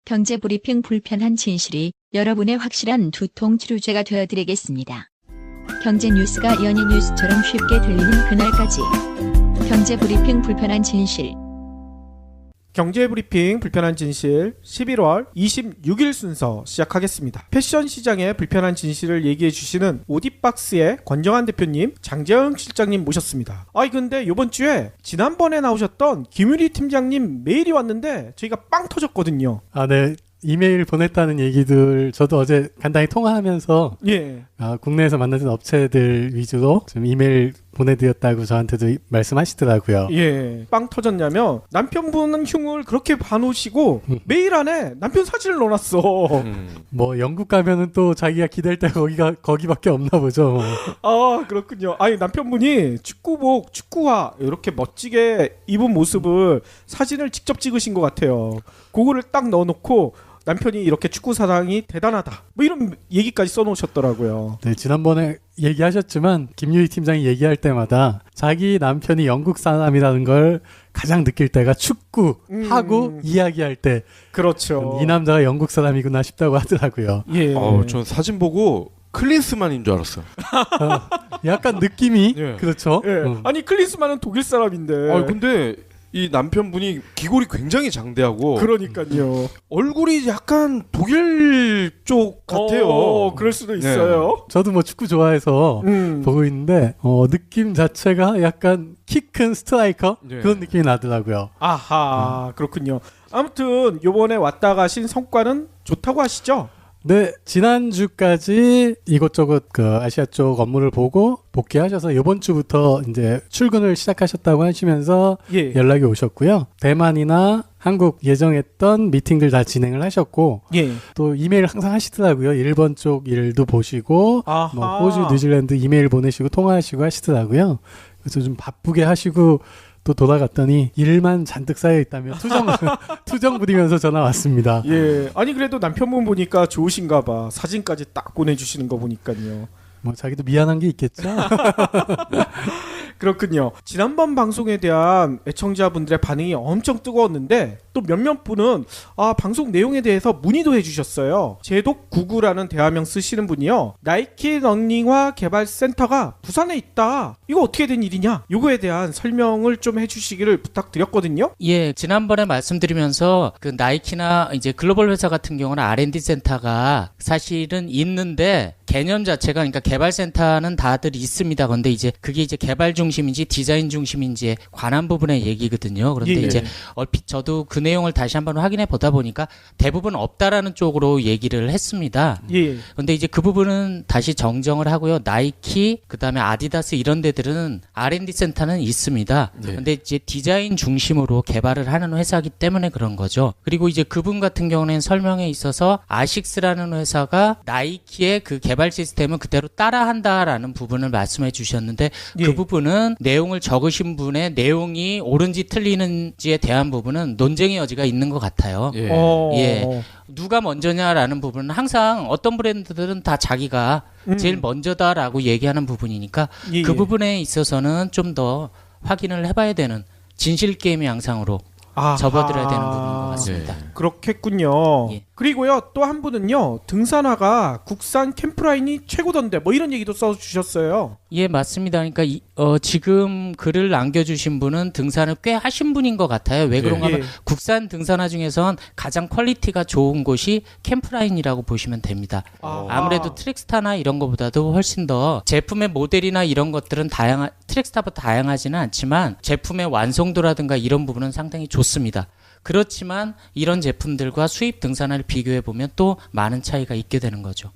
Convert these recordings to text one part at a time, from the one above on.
경제브리핑 불편한 진실이 여러분의 확실한 두통 치료제가 되어드리겠습니다. 경제 뉴스가 연예 뉴스처럼 쉽게 들리는 그날까지. 경제브리핑 불편한 진실. 경제브리핑 불편한 진실 11월 26일 순서 시작하겠습니다. 패션 시장의 불편한 진실을 얘기해 주시는 오디박스의 권정한 대표님, 장재영 실장님 모셨습니다. 근데 이번 주에 지난번에 나오셨던 김유리 팀장님 메일이 왔는데 저희가 빵 터졌거든요. 네. 이메일 보냈다는 얘기들 저도 어제 간단히 통화하면서 국내에서 만나는 업체들 위주로 좀 이메일 보내드렸다고 저한테도 말씀하시더라고요. 빵 터졌냐면 남편분은 흉을 그렇게 봐놓으시고 메일 안에 남편 사진을 넣어놨어. 뭐 영국 가면은 또 자기가 기댈 때 거기밖에 없나 보죠. 그렇군요. 남편분이 축구복, 축구화 이렇게 멋지게 입은 모습을 사진을 직접 찍으신 것 같아요. 그거를 딱 넣어놓고 남편이 이렇게 축구 사랑이 대단하다 뭐 이런 얘기까지 써놓으셨더라고요. 네, 지난번에 얘기하셨지만 김유희 팀장이 얘기할 때마다 자기 남편이 영국 사람이라는 걸 가장 느낄 때가 축구하고 이야기할 때, 그렇죠. 이 남자가 영국 사람이구나 싶다고 하더라고요. 전 사진 보고 클린스만인 줄 알았어요. 약간 느낌이 그렇죠. 클린스만은 독일 사람인데. 근데 이 남편분이 기골이 굉장히 장대하고, 그러니까요. 얼굴이 약간 독일 쪽 같아요. 그럴 수도 있어요. 저도 뭐 축구 좋아해서 보고 있는데 느낌 자체가 약간 키 큰 스트라이커 그런 느낌이 나더라고요. 그렇군요. 아무튼 요번에 왔다 가신 성과는 좋다고 하시죠? 네, 지난주까지 이곳저곳 아시아 쪽 업무를 보고 복귀하셔서 이번 주부터 이제 출근을 시작하셨다고 하시면서 연락이 오셨고요. 대만이나 한국 예정했던 미팅들 다 진행을 하셨고, 또 이메일 항상 하시더라고요. 일본 쪽 일도 보시고, 뭐 호주, 뉴질랜드 이메일 보내시고 통화하시고 하시더라고요. 그래서 좀 바쁘게 하시고 또 돌아갔더니 일만 잔뜩 쌓여 있다며 투정 부리면서 전화 왔습니다. 그래도 남편분 보니까 좋으신가 봐. 사진까지 딱 보내주시는 거 보니까요. 뭐 자기도 미안한 게 있겠죠. 그렇군요. 지난번 방송에 대한 애청자분들의 반응이 엄청 뜨거웠는데 또 몇몇 분은 방송 내용에 대해서 문의도 해주셨어요. 제독99라는 대화명 쓰시는 분이요, 나이키 러닝화 개발센터가 부산에 있다, 이거 어떻게 된 일이냐, 이거에 대한 설명을 좀 해주시기를 부탁드렸거든요. 지난번에 말씀드리면서 그 나이키나 이제 글로벌 회사 같은 경우는 R&D 센터가 사실은 있는데 개념 자체가, 그러니까 개발센터는 다들 있습니다. 그런데 이제 그게 이제 개발 중심인지 디자인 중심인지에 관한 부분의 얘기거든요. 그런데 이제 얼핏 저도 그 내용을 다시 한번 확인해 보다 보니까 대부분 없다라는 쪽으로 얘기를 했습니다. 그런데 이제 그 부분은 다시 정정을 하고요. 나이키, 그다음에 아디다스 이런 데들은 R&D 센터는 있습니다. 그런데 이제 디자인 중심으로 개발을 하는 회사이기 때문에 그런 거죠. 그리고 이제 그분 같은 경우는 설명에 있어서 아식스라는 회사가 나이키의 그 개발 시스템을 그대로 따라한다라는 부분을 말씀해 주셨는데, 그 부분은 내용을 적으신 분의 내용이 옳은지 틀리는지에 대한 부분은 논쟁의 여지가 있는 것 같아요. 누가 먼저냐라는 부분은 항상 어떤 브랜드들은 다 자기가 제일 먼저다라고 얘기하는 부분이니까 그 부분에 있어서는 좀 더 확인을 해봐야 되는 진실 게임의 양상으로 접어들어야 되는 부분인 것 같습니다. 그렇겠군요. 그리고요, 또 한 분은요, 등산화가 국산 캠프라인이 최고던데 뭐 이런 얘기도 써주셨어요. 맞습니다. 그러니까 지금 글을 남겨주신 분은 등산을 꽤 하신 분인 것 같아요. 왜 그런가 하면 국산 등산화 중에선 가장 퀄리티가 좋은 곳이 캠프라인이라고 보시면 됩니다. 아무래도 트랙스타나 이런 것보다도 훨씬 더 제품의 모델이나 이런 것들은 트랙스타보다 다양하지는 않지만 제품의 완성도라든가 이런 부분은 상당히 좋습니다. 그렇지만 이런 제품들과 수입 등산화를 비교해 보면 또 많은 차이가 있게 되는 거죠.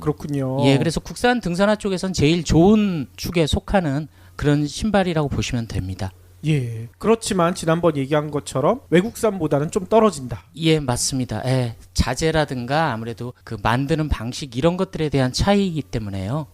그렇군요. 그래서 국산 등산화 쪽에선 제일 좋은 축에 속하는 그런 신발이라고 보시면 됩니다. 그렇지만 지난번 얘기한 것처럼 외국산보다는 좀 떨어진다. 맞습니다. 자재라든가 아무래도 그 만드는 방식 이런 것들에 대한 차이이기 때문에요.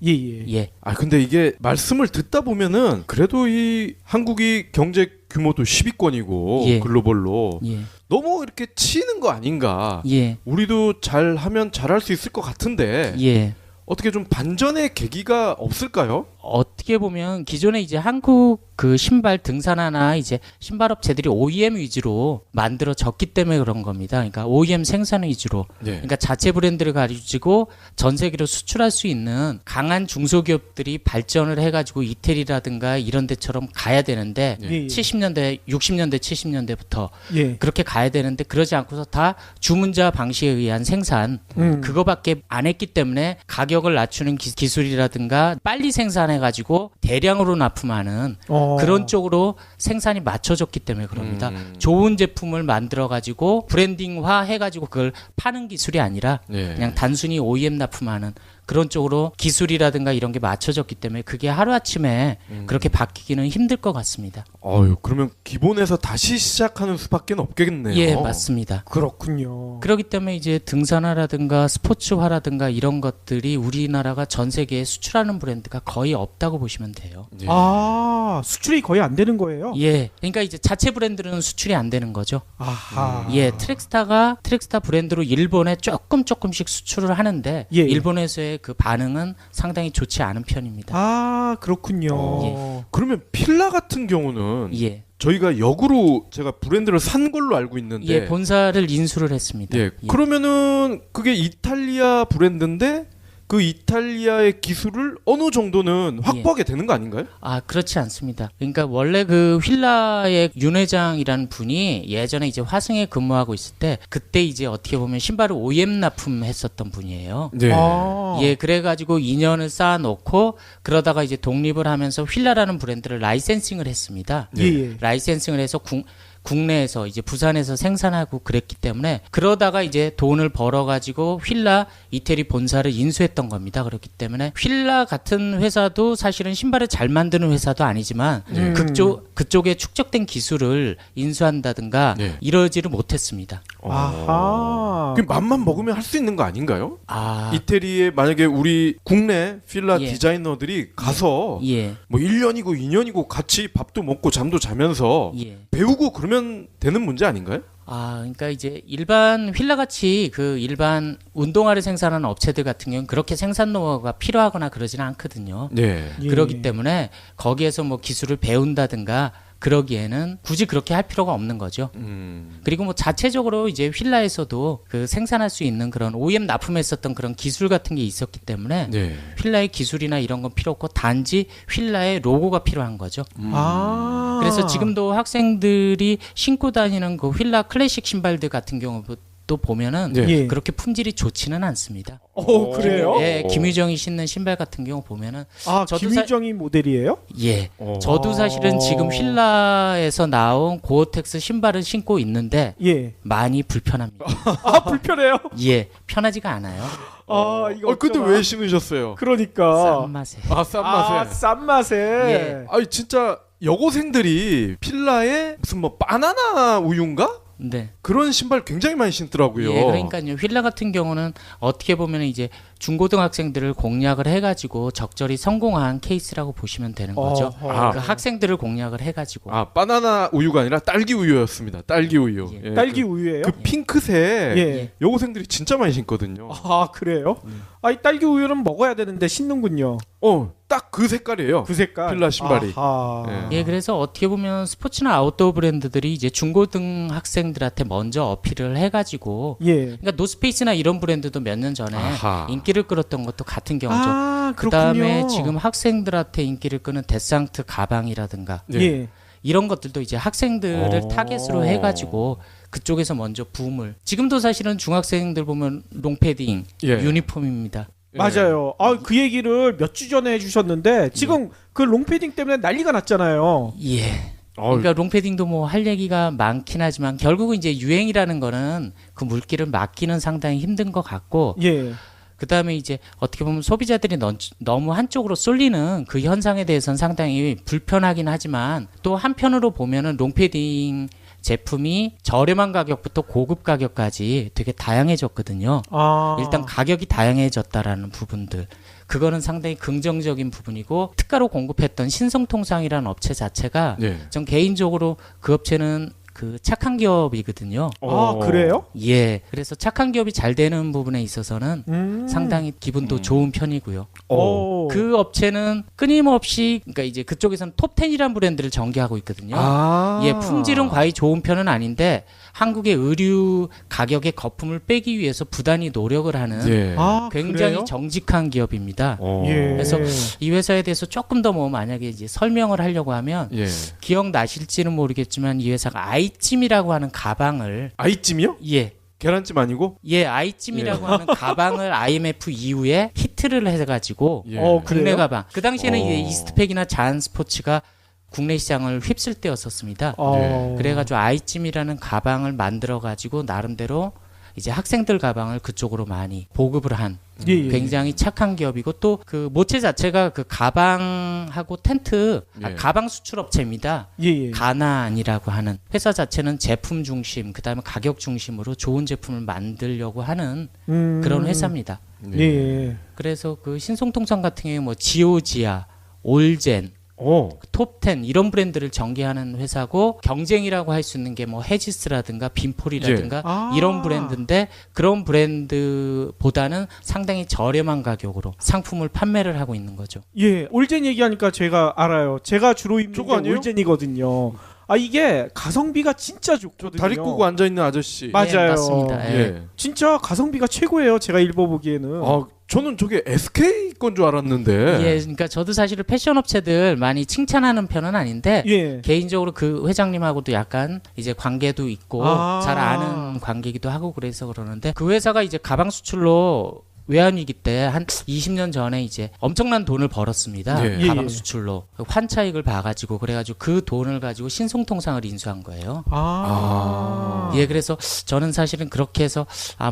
근데 이게 말씀을 듣다 보면은 그래도 이 한국이 경제 규모도 10위권이고 글로벌로 너무 이렇게 치는 거 아닌가. 우리도 잘하면 잘할 수 있을 것 같은데 어떻게 좀 반전의 계기가 없을까요? 어떻게 보면 기존에 이제 한국 그 신발 등산화나 이제 신발 업체들이 OEM 위주로 만들어졌기 때문에 그런 겁니다. 그러니까 OEM 생산 위주로. 네. 그러니까 자체 브랜드를 가지고 전 세계로 수출할 수 있는 강한 중소기업들이 발전을 해가지고 이태리라든가 이런 데처럼 가야 되는데 70년대, 60년대, 70년대부터 그렇게 가야 되는데 그러지 않고서 다 주문자 방식에 의한 생산 그거밖에 안 했기 때문에 가격을 낮추는 기술이라든가 빨리 생산해가지고 대량으로 납품하는 그런 쪽으로 생산이 맞춰졌기 때문에 그럽니다. 좋은 제품을 만들어가지고 브랜딩화 해가지고 그걸 파는 기술이 아니라 그냥 단순히 OEM 납품하는 그런 쪽으로 기술이라든가 이런 게 맞춰졌기 때문에 그게 하루아침에 그렇게 바뀌기는 힘들 것 같습니다. 그러면 기본에서 다시 시작하는 수밖에 없겠네요. 예, 맞습니다. 그렇군요. 그렇기 때문에 이제 등산화라든가 스포츠화라든가 이런 것들이 우리나라가 전 세계에 수출하는 브랜드가 거의 없다고 보시면 돼요. 예. 수출이 거의 안 되는 거예요? 예. 그러니까 이제 자체 브랜드는 수출이 안 되는 거죠. 아하. 예, 트랙스타 브랜드로 일본에 조금씩 수출을 하는데 일본에서의 그 반응은 상당히 좋지 않은 편입니다. 그렇군요. 그러면 필라 같은 경우는 저희가 역으로 제가 브랜드를 산 걸로 알고 있는데 본사를 인수를 했습니다. 그러면은 그게 이탈리아 브랜드인데 그 이탈리아의 기술을 어느 정도는 확보하게 되는 거 아닌가요? 그렇지 않습니다. 그러니까 원래 그 휠라의 윤 회장이라는 분이 예전에 이제 화승에 근무하고 있을 때 그때 이제 어떻게 보면 신발을 OEM 납품했었던 분이에요. 예, 그래가지고 2년을 쌓아놓고 그러다가 이제 독립을 하면서 휠라라는 브랜드를 라이센싱을 했습니다. 라이센싱을 해서 국내에서 이제 부산에서 생산하고 그랬기 때문에 그러다가 이제 돈을 벌어가지고 휠라 이태리 본사를 인수했던 겁니다. 그렇기 때문에 휠라 같은 회사도 사실은 신발을 잘 만드는 회사도 아니지만 그쪽에 축적된 기술을 인수한다든가 이러지를 못했습니다. 아하. 맘만 먹으면 할 수 있는 거 아닌가요? 이태리에 만약에 우리 국내 휠라 디자이너들이 가서 뭐 1년이고 2년이고 같이 밥도 먹고 잠도 자면서 배우고 그러면 되는 문제 아닌가요? 그러니까 이제 일반 휠라같이 그 일반 운동화를 생산하는 업체들 같은 경우는 그렇게 생산 노하우가 필요하거나 그러지는 않거든요. 그렇기 때문에 거기에서 뭐 기술을 배운다든가 그러기에는 굳이 그렇게 할 필요가 없는 거죠. 그리고 뭐 자체적으로 이제 휠라에서도 그 생산할 수 있는 그런 OEM 납품했었던 그런 기술 같은 게 있었기 때문에 휠라의 기술이나 이런 건 필요 없고 단지 휠라의 로고가 필요한 거죠. 그래서 지금도 학생들이 신고 다니는 그 휠라 클래식 신발들 같은 경우도 보면은 그렇게 품질이 좋지는 않습니다. 그래요? 김유정이 신는 신발 같은 경우 보면은 김유정이 모델이에요? 저도 사실은 지금 휠라에서 나온 고어텍스 신발을 신고 있는데 많이 불편합니다. 불편해요? 편하지가 않아요. 근데 왜 신으셨어요? 그러니까 싼 맛에. 싼 맛에. 진짜 여고생들이 필라에 무슨 뭐 바나나 우유인가? 그런 신발 굉장히 많이 신더라고요. 그러니까요. 휠라 같은 경우는 어떻게 보면 이제 중고등학생들을 공략을 해가지고 적절히 성공한 케이스라고 보시면 되는 거죠. 그 학생들을 공략을 해가지고. 바나나 우유가 아니라 딸기 우유였습니다. 딸기 우유. 딸기 우유예요? 그 핑크색 여고생들이 진짜 많이 신거든요. 그래요? 이 딸기 우유는 먹어야 되는데 신는군요. 딱 그 색깔이에요. 그 색깔. 필라 신발이. 그래서 어떻게 보면 스포츠나 아웃도어 브랜드들이 이제 중고등 학생들한테 먼저 어필을 해가지고, 그러니까 노스페이스나 이런 브랜드도 몇 년 전에 인기를 끌었던 것도 같은 경우죠. 그다음에 지금 학생들한테 인기를 끄는 데상트 가방이라든가 이런 것들도 이제 학생들을 타겟으로 해가지고 그쪽에서 먼저 붐을. 지금도 사실은 중학생들 보면 롱패딩, 유니폼입니다. 맞아요. 그 얘기를 몇 주 전에 해주셨는데 지금 그 롱패딩 때문에 난리가 났잖아요. 그러니까 롱패딩도 뭐 할 얘기가 많긴 하지만 결국은 이제 유행이라는 거는 그 물기를 막기는 상당히 힘든 것 같고 그다음에 이제 어떻게 보면 소비자들이 너무 한쪽으로 쏠리는 그 현상에 대해서는 상당히 불편하긴 하지만 또 한편으로 보면은 롱패딩 제품이 저렴한 가격부터 고급 가격까지 되게 다양해졌거든요. 일단 가격이 다양해졌다라는 부분들. 그거는 상당히 긍정적인 부분이고 특가로 공급했던 신성통상이라는 업체 자체가 전 개인적으로 그 업체는 그 착한 기업이거든요. 아, 그래요? 예. 그래서 착한 기업이 잘 되는 부분에 있어서는 상당히 기분도 좋은 편이고요. 그 업체는 끊임없이 그러니까 이제 그쪽에서는 톱10이라는 브랜드를 전개하고 있거든요. 예, 품질은 과히 좋은 편은 아닌데 한국의 의류 가격의 거품을 빼기 위해서 부단히 노력을 하는 굉장히 그래요? 정직한 기업입니다. 예. 그래서 이 회사에 대해서 조금 더 뭐 만약에 이제 설명을 하려고 하면 기억나실지는 모르겠지만 이 회사가 아이찜이라고 하는 가방을 아이찜이요? 예. 계란찜 아니고? 예, 아이찜이라고 하는 가방을 IMF 이후에 히트를 해가지고 국내 그래요? 가방. 그 당시에는 이제 이스트팩이나 자한스포츠가 국내 시장을 휩쓸 때였었습니다. 그래가지고 아이찜이라는 가방을 만들어가지고 나름대로 이제 학생들 가방을 그쪽으로 많이 보급을 한 굉장히 착한 기업이고 또 그 모체 자체가 그 가방하고 텐트 가방 수출 업체입니다. 가난이라고 하는 회사 자체는 제품 중심 그다음에 가격 중심으로 좋은 제품을 만들려고 하는 그런 회사입니다. 그래서 그 신송통상 같은 경우에 뭐 지오지아, 올젠 톱10 이런 브랜드를 전개하는 회사고 경쟁이라고 할 수 있는 게 뭐 헤지스라든가 빈폴이라든가 이런 브랜드인데 그런 브랜드보다는 상당히 저렴한 가격으로 상품을 판매를 하고 있는 거죠. 예, 올젠 얘기하니까 제가 알아요. 제가 주로 입는 게 올젠이거든요. 이게 가성비가 진짜 좋거든요. 다리 꼬고 앉아 있는 아저씨. 맞아요. 예, 맞습니다. 예. 진짜 가성비가 최고예요. 제가 입어보기에는. 저는 저게 SK 건 줄 알았는데. 예, 그러니까 저도 사실은 패션 업체들 많이 칭찬하는 편은 아닌데 개인적으로 그 회장님하고도 약간 이제 관계도 있고 잘 아는 관계이기도 하고 그래서 그러는데 그 회사가 이제 가방 수출로 외환위기 때 한 20년 전에 이제 엄청난 돈을 벌었습니다. 가방 수출로 환차익을 봐가지고 그래가지고 그 돈을 가지고 신송통상을 인수한 거예요. 예, 그래서 저는 사실은 그렇게 해서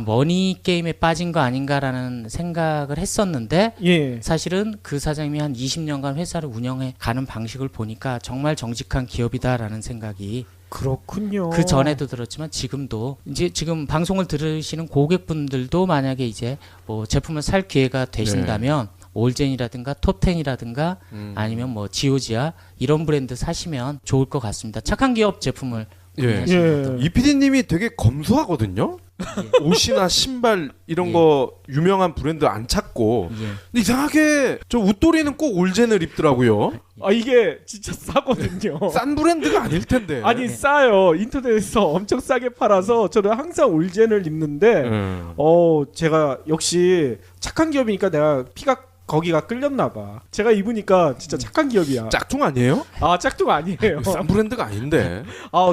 머니 게임에 빠진 거 아닌가라는 생각을 했었는데 사실은 그 사장님이 한 20년간 회사를 운영해 가는 방식을 보니까 정말 정직한 기업이다라는 생각이 그렇군요. 그 전에도 들었지만 지금도 이제 지금 방송을 들으시는 고객분들도 만약에 이제 뭐 제품을 살 기회가 되신다면 올젠이라든가 톱10이라든가 아니면 뭐 지오지아 이런 브랜드 사시면 좋을 것 같습니다. 착한 기업 제품을 이 PD님이 되게 검소하거든요. 옷이나 신발 이런 거 유명한 브랜드 안 찾고 근데 이상하게 저 웃돌이는 꼭 올젠을 입더라고요. 이게 진짜 싸거든요. 싼 브랜드가 아닐 텐데. 아니 싸요. 인터넷에서 엄청 싸게 팔아서 저는 항상 올젠을 입는데 제가 역시 착한 기업이니까 내가 피가 거기가 끌렸나 봐. 제가 입으니까 진짜 착한 기업이야. 짝퉁 아니에요? 짝퉁 아니에요. 싼 브랜드가 아닌데.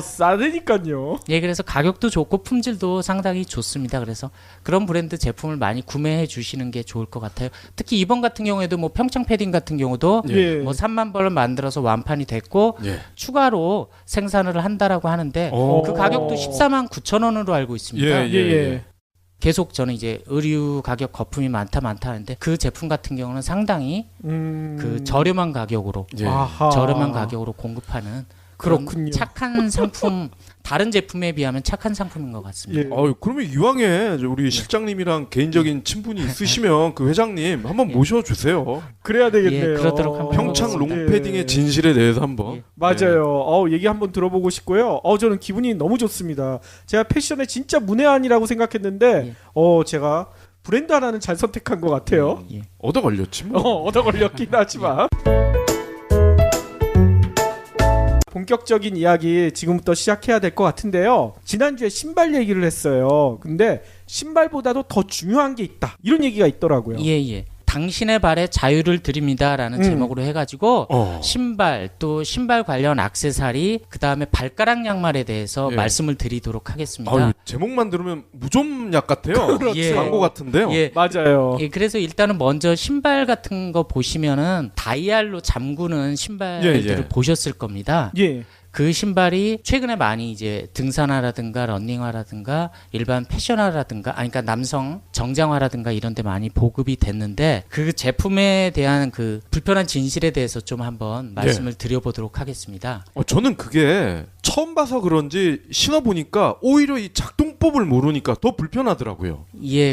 싸다니까요. 예, 그래서 가격도 좋고 품질도 상당히 좋습니다. 그래서 그런 브랜드 제품을 많이 구매해 주시는 게 좋을 것 같아요. 특히 이번 같은 경우에도 뭐 평창 패딩 같은 경우도 뭐 3만 벌을 만들어서 완판이 됐고 추가로 생산을 한다라고 하는데 그 가격도 14만 9천 원으로 알고 있습니다. 계속 저는 이제 의류 가격 거품이 많다 하는데 그 제품 같은 경우는 상당히 그 저렴한 가격으로 저렴한 가격으로 공급하는 그렇군요. 착한 상품 다른 제품에 비하면 착한 상품인 것 같습니다. 그러면 이왕에 우리 실장님이랑 개인적인 친분이 있으시면 그 회장님 한번 모셔주세요. 그래야 되겠네요. 그러도록 한번 평창 롱패딩의 진실에 대해서 한번. 맞아요. 얘기 한번 들어보고 싶고요. 저는 기분이 너무 좋습니다. 제가 패션에 진짜 문외한이라고 생각했는데 제가 브랜드 하나는 잘 선택한 것 같아요. 얻어 걸렸지 뭐. 얻어 걸렸긴 하지만. 본격적인 이야기 지금부터 시작해야 될 것 같은데요. 지난주에 신발 얘기를 했어요. 근데 신발보다도 더 중요한 게 있다. 이런 얘기가 있더라고요. 당신의 발에 자유를 드립니다라는 제목으로 해가지고 신발 또 신발 관련 액세서리 그다음에 발가락 양말에 대해서 말씀을 드리도록 하겠습니다. 제목만 들으면 무좀약 같아요. 광고 같은데요. 맞아요. 그래서 일단은 먼저 신발 같은 거 보시면은 다이알로 잠그는 신발들을 보셨을 겁니다. 그 신발이 최근에 많이 이제 등산화라든가 러닝화라든가 일반 패션화라든가 그러니까 남성 정장화라든가 이런 데 많이 보급이 됐는데 그 제품에 대한 그 불편한 진실에 대해서 좀 한번 말씀을 드려보도록 하겠습니다. 저는 그게 처음 봐서 그런지 신어보니까 오히려 이 작동법을 모르니까 더 불편하더라고요.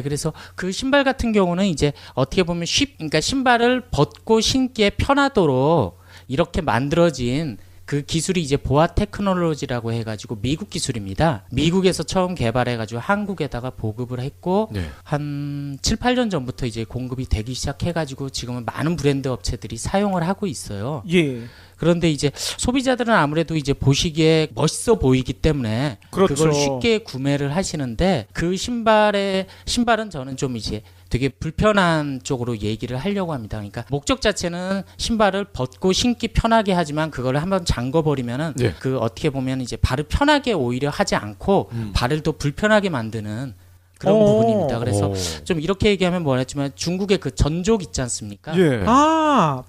그래서 그 신발 같은 경우는 이제 어떻게 보면 그러니까 신발을 벗고 신기에 편하도록 이렇게 만들어진 그 기술이 이제 보아 테크놀로지라고 해가지고 미국 기술입니다. 미국에서 처음 개발해가지고 한국에다가 보급을 했고 네. 한 7, 8년 전부터 이제 공급이 되기 시작해가지고 지금은 많은 브랜드 업체들이 사용을 하고 있어요. 예. 그런데 이제 소비자들은 아무래도 이제 보시기에 멋있어 보이기 때문에 그렇죠. 그걸 쉽게 구매를 하시는데 그 신발은 저는 좀 이제 되게 불편한 쪽으로 얘기를 하려고 합니다. 그러니까 목적 자체는 신발을 벗고 신기 편하게 하지만 그거를 한번 잠궈버리면은 네. 그 어떻게 보면 이제 발을 편하게 오히려 하지 않고 발을 더 불편하게 만드는 그런 부분입니다. 그래서 좀 이렇게 얘기하면 뭐랬지만 중국의 그 전족 있지 않습니까? 예.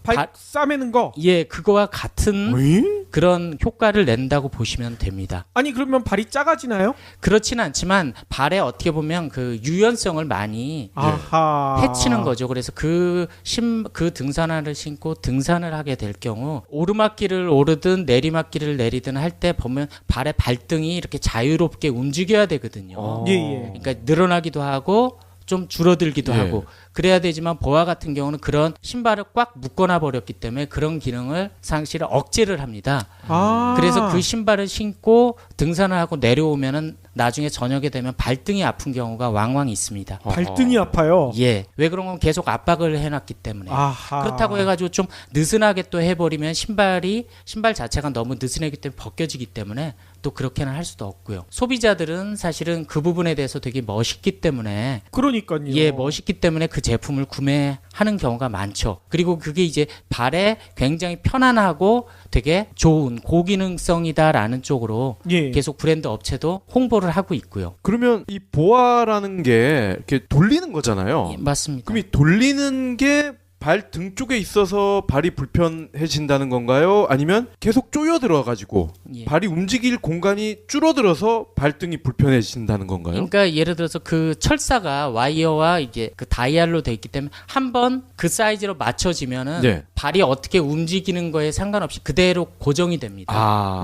발 싸매는 거. 예, 그거와 같은 어이? 그런 효과를 낸다고 보시면 됩니다. 아니 그러면 발이 작아지나요? 그렇지는 않지만 발에 어떻게 보면 그 유연성을 많이 아하. 해치는 거죠. 그래서 그 등산화를 신고 등산을 하게 될 경우 오르막길을 오르든 내리막길을 내리든 할 때 보면 발의 발등이 이렇게 자유롭게 움직여야 되거든요. 예. 그러니까 늘어나기도 하고 좀 줄어들기도 예. 하고 그래야 되지만 보아 같은 경우는 그런 신발을 꽉 묶어놔 버렸기 때문에 그런 기능을 사실 억제를 합니다. 그래서 그 신발을 신고 등산을 하고 내려오면은 나중에 저녁에 되면 발등이 아픈 경우가 왕왕 있습니다. 발등이 아파요. 예. 왜 그런 건 계속 압박을 해놨기 때문에. 아하. 그렇다고 해가지고 좀 느슨하게 또 해버리면 신발 자체가 너무 느슨하기 때문에 벗겨지기 때문에 또 그렇게는 할 수도 없고요. 소비자들은 사실은 그 부분에 대해서 되게 멋있기 때문에 그러니까요. 예, 멋있기 때문에 그 제품을 구매하는 경우가 많죠. 그리고 그게 이제 발에 굉장히 편안하고 되게 좋은 고기능성이다라는 쪽으로 예. 계속 브랜드 업체도 홍보를 하고 있고요. 그러면 이 보아라는 게 이렇게 돌리는 거잖아요. 예, 맞습니다. 그럼 이 돌리는 게 발 등 쪽에 있어서 발이 불편해진다는 건가요? 아니면 계속 쪼여들어 가지고 예. 발이 움직일 공간이 줄어들어서 발등이 불편해진다는 건가요? 그러니까 예를 들어서 그 철사가 와이어와 이게 그 다이얼로 돼 있기 때문에 한번 그 사이즈로 맞춰지면은 네. 발이 어떻게 움직이는 거에 상관없이 그대로 고정이 됩니다.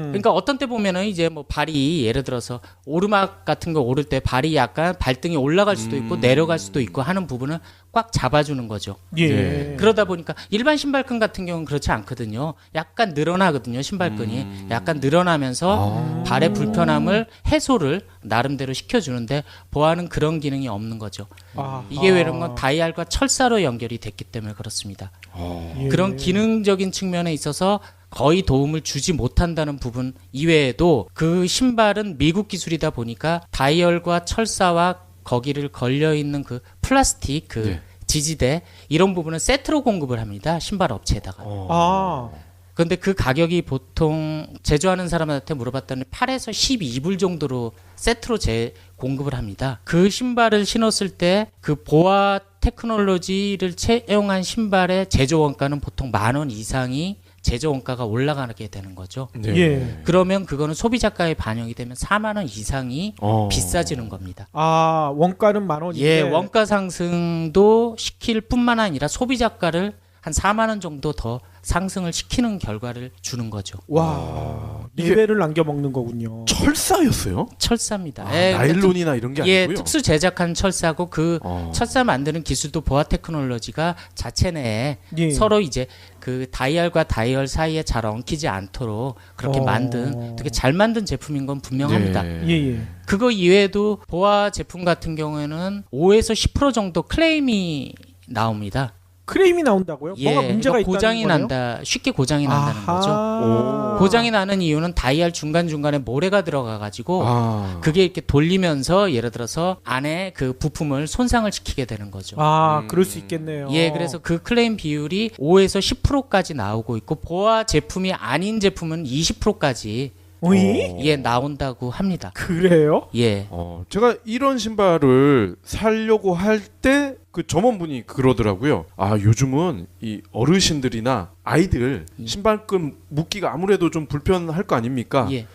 그러니까 어떤 때 보면은 이제 뭐 발이 예를 들어서 오르막 같은 거 오를 때 발이 약간 발등이 올라갈 수도 있고 내려갈 수도 있고 하는 부분을 꽉 잡아주는 거죠. 예. 네. 그러다 보니까 일반 신발끈 같은 경우는 그렇지 않거든요. 약간 늘어나거든요. 신발끈이 약간 늘어나면서 발의 불편함을 해소를 나름대로 시켜주는데 보아는 그런 기능이 없는 거죠. 이게 왜 그런 건 다이얼과 철사로 연결이 됐기 때문에 그렇습니다. 예. 그런 기능적인 측면에 있어서 거의 도움을 주지 못한다는 부분 이외에도 그 신발은 미국 기술이다 보니까 다이얼과 철사와 거기를 걸려있는 그 플라스틱 그 지지대 이런 부분은 세트로 공급을 합니다. 신발 업체에다가. 그런데 그 가격이 보통 제조하는 사람한테 물어봤더니 8에서 12불 정도로 세트로 공급을 합니다. 그 신발을 신었을 때 그 보아 테크놀로지를 채용한 신발의 제조 원가는 보통 10,000원 이상이 제조 원가가 올라가게 되는 거죠. 네. 예. 그러면 그거는 소비자가에 반영이 되면 4만 원 이상이 비싸지는 겁니다. 원가는 10,000원인데. 예, 원가 상승도 시킬 뿐만 아니라 소비자가를 한 4만 원 정도 더 상승을 시키는 결과를 주는 거죠. 와, 레벨을 남겨 먹는 거군요. 철사였어요? 철사입니다. 나일론이나 이런 게 예, 아니고요. 특수 제작한 철사고 그 철사 만드는 기술도 보아 테크놀로지가 자체 내에 서로 이제 그 다이얼과 다이얼 사이에 잘 엉키지 않도록 그렇게 만든 되게 잘 만든 제품인 건 분명합니다. 예. 그거 이외에도 보아 제품 같은 경우에는 5에서 10% 정도 클레임이 나옵니다. 클레임이 나온다고요? 뭐가 문제가 있다는 고장이 거예요? 난다. 쉽게 고장이 난다는 거죠. 고장이 나는 이유는 다이얼 중간중간에 모래가 들어가가지고 그게 이렇게 돌리면서 예를 들어서 안에 그 부품을 손상을 시키게 되는 거죠. 그럴 수 있겠네요. 예, 그래서 그 클레임 비율이 5에서 10%까지 나오고 있고 보아 제품이 아닌 제품은 20%까지 예, 나온다고 합니다. 그래요? 예. 제가 이런 신발을 사려고 할 때 그 점원분이 그러더라고요. 요즘은 이 어르신들이나 아이들 신발끈 묶기가 아무래도 좀 불편할 거 아닙니까? 예.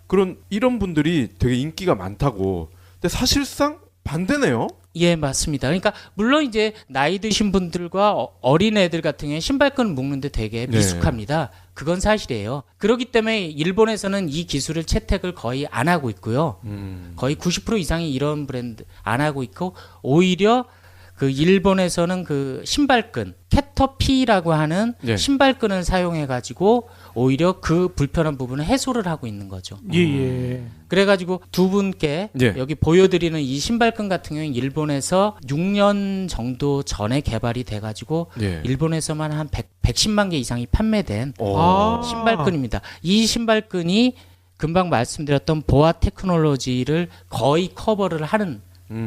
이런 분들이 되게 인기가 많다고. 근데 사실상 반대네요. 예, 맞습니다. 그러니까 물론 이제 나이 드신 분들과 어린 애들 같은 경우에 신발끈을 묶는데 되게 미숙합니다. 그건 사실이에요. 그렇기 때문에 일본에서는 이 기술을 채택을 거의 안 하고 있고요. 거의 90% 이상이 이런 브랜드 안 하고 있고 오히려 그 일본에서는 그 신발끈 캐터피라고 하는 예. 신발끈을 사용해 가지고 오히려 그 불편한 부분을 해소를 하고 있는 거죠. 예. 그래가지고 두 분께 예. 여기 보여드리는 이 신발끈 같은 경우는 일본에서 6년 정도 전에 개발이 돼가지고 예. 일본에서만 한 110만 개 이상이 판매된 아. 신발끈입니다. 이 신발끈이 금방 말씀드렸던 보아 테크놀로지를 거의 커버를 하는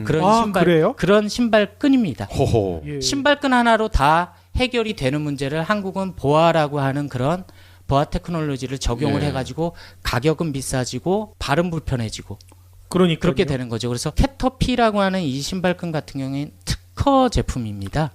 그런 그래요? 그런 신발끈입니다. 호호. 예. 신발끈 하나로 다 해결이 되는 문제를 한국은 보아라고 하는 그런 보아 테크놀로지를 적용을 예. 해가지고 가격은 비싸지고 발음 불편해지고 그러니까 그렇게 되는 거죠. 그래서 캐터피라고 하는 이 신발끈 같은 경우에는 특허 제품입니다.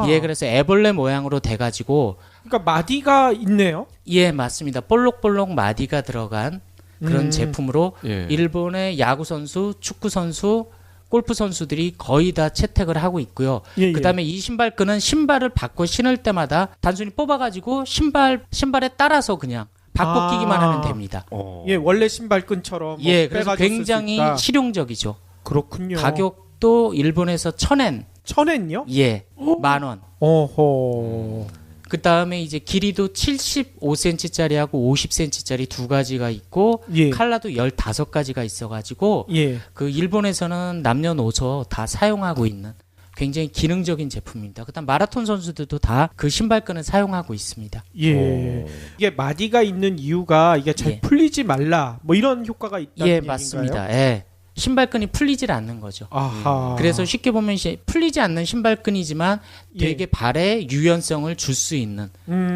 예, 그래서 애벌레 모양으로 돼가지고 그러니까 마디가 있네요. 예, 맞습니다. 볼록볼록 마디가 들어간 그런 제품으로 예. 일본의 야구 선수, 축구 선수, 골프 선수들이 거의 다 채택을 하고 있고요. 예, 예. 그다음에 이 신발끈은 신발을 바꿔 신을 때마다 단순히 뽑아가지고 신발에 따라서 그냥 바꿔 끼기만 하면 됩니다. 예, 원래 신발끈처럼 뭐 예, 그래서 빼가지고 쓸수 굉장히 있다. 실용적이죠. 그렇군요. 가격도 일본에서 1,000엔, 1,000엔요? 예, 10,000원. 어허. 그 다음에 이제 길이도 75cm짜리하고 50cm짜리 두 가지가 있고 예. 칼라도 15가지가 있어가지고 예. 그 일본에서는 남녀노소 다 사용하고 있는 굉장히 기능적인 제품입니다. 그다음 마라톤 선수들도 다 그 신발끈을 사용하고 있습니다. 예. 이게 마디가 있는 이유가 이게 잘 예. 풀리지 말라 뭐 이런 효과가 있다는 예, 얘기인가요? 맞습니다. 예. 신발끈이 풀리질 않는 거죠. 아하. 그래서 쉽게 보면 풀리지 않는 신발끈이지만 되게 예. 발에 유연성을 줄 수 있는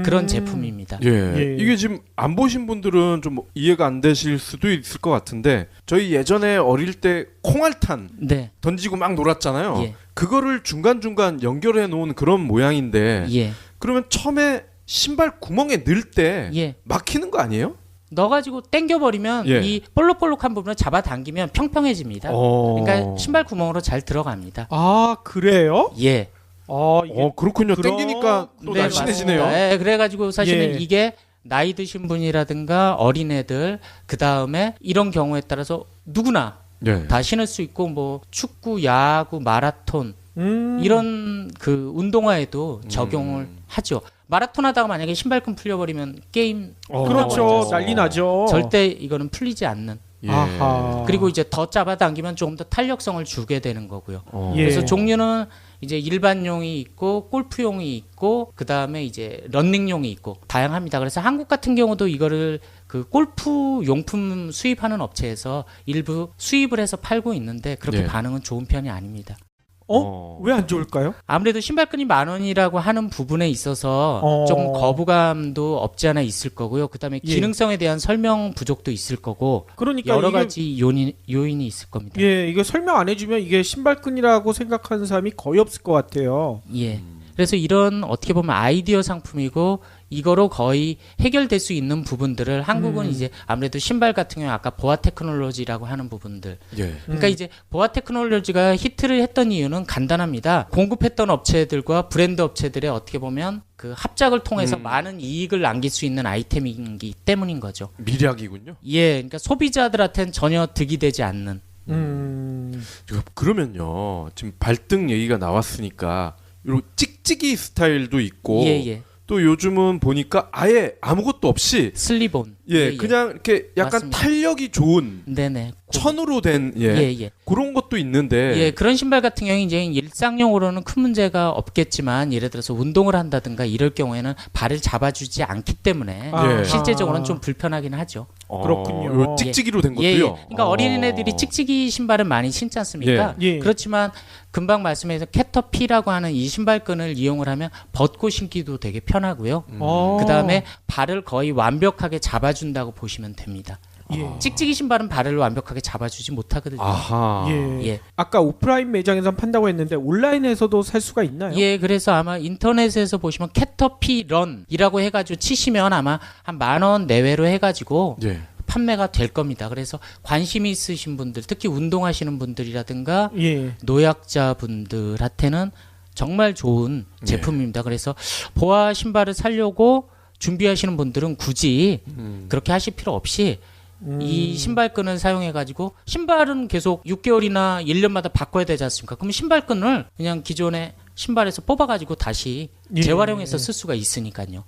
그런 제품입니다. 예. 예. 이게 지금 안 보신 분들은 좀 이해가 안 되실 수도 있을 것 같은데 저희 예전에 어릴 때 콩알탄 네. 던지고 막 놀았잖아요. 예. 그거를 중간중간 연결해 놓은 그런 모양인데 예. 그러면 처음에 신발 구멍에 넣을 때 예. 막히는 거 아니에요? 넣어가지고 당겨버리면 예. 이 볼록볼록한 부분을 잡아당기면 평평해집니다. 그러니까 신발 구멍으로 잘 들어갑니다. 아, 그래요? 예. 이게 그렇군요. 그럼- 땡기니까 또 네, 날씬해지네요. 맞습니다. 예, 그래가지고 사실은 예. 이게 나이 드신 분이라든가 어린애들 그 다음에 이런 경우에 따라서 누구나 예. 다 신을 수 있고 뭐 축구, 야구, 마라톤 이런 그 운동화에도 적용을 하죠. 마라톤 하다가 만약에 신발끈 풀려버리면 게임 그렇죠. 난리 나죠. 절대 이거는 풀리지 않는. 예. 아하. 그리고 이제 더 잡아당기면 조금 더 탄력성을 주게 되는 거고요. 예. 그래서 종류는 이제 일반용이 있고 골프용이 있고 그 다음에 이제 런닝용이 있고 다양합니다. 그래서 한국 같은 경우도 이거를 그 골프 용품 수입하는 업체에서 일부 수입을 해서 팔고 있는데 그렇게 예. 반응은 좋은 편이 아닙니다. 왜 안 좋을까요? 아무래도 신발끈이 10,000원이라고 하는 부분에 있어서 조금 거부감도 없지 않아 있을 거고요. 그다음에 예. 기능성에 대한 설명 부족도 있을 거고 그러니까 여러 이게- 가지 요인이 있을 겁니다. 예, 이거 설명 안 해주면 이게 신발끈이라고 생각하는 사람이 거의 없을 것 같아요. 예. 그래서 이런 어떻게 보면 아이디어 상품이고 이거로 거의 해결될 수 있는 부분들을 한국은 이제 아무래도 신발 같은 경우 아까 보아 테크놀로지라고 하는 부분들. 예. 그러니까 이제 보아 테크놀로지가 히트를 했던 이유는 간단합니다. 공급했던 업체들과 브랜드 업체들의 어떻게 보면 그 합작을 통해서 많은 이익을 남길 수 있는 아이템이기 때문인 거죠. 미략이군요. 예. 그러니까 소비자들한테는 전혀 득이 되지 않는. 그러면요. 지금 발등 얘기가 나왔으니까 요 찍찍이 스타일도 있고 예, 예. 또 요즘은 보니까 아예 아무것도 없이 슬리본. 예, 그냥 이렇게 약간 맞습니다. 탄력이 좋은 네네. 천으로 된 예. 그런 것도 있는데 예, 그런 신발 같은 경우에 이제 일상용으로는 큰 문제가 없겠지만 예를 들어서 운동을 한다든가 이럴 경우에는 발을 잡아주지 않기 때문에 예. 실제적으로는 좀 불편하긴 하죠. 그렇군요. 요 찍찍이로 된 예, 것도요. 그러니까 어린애들이 찍찍이 신발을 많이 신지 않습니까? 예. 그렇지만 금방 말씀해서 캐터피라고 하는 이 신발끈을 이용을 하면 벗고 신기도 되게 편하고요. 그 다음에 발을 거의 완벽하게 잡아준다고 보시면 됩니다. 예. 찍찍이 신발은 발을 완벽하게 잡아주지 못하거든요. 아하. 예. 예. 아까 오프라인 매장에서 판다고 했는데 온라인에서도 살 수가 있나요? 예, 그래서 아마 인터넷에서 보시면 캐터피 런이라고 해가지고 치시면 아마 한 10,000원 내외로 해가지고 예. 판매가 될 겁니다. 그래서 관심이 있으신 분들, 특히 운동하시는 분들이라든가 예. 노약자분들한테는 정말 좋은 제품입니다. 그래서 보아 신발을 사려고 준비하시는 분들은 굳이 그렇게 하실 필요 없이 이 신발끈을 사용해가지고 신발은 계속 6개월이나 1년마다 바꿔야 되지 않습니까? 그럼 신발끈을 그냥 기존의 신발에서 뽑아가지고 다시 재활용해서 쓸 수가 있으니까요.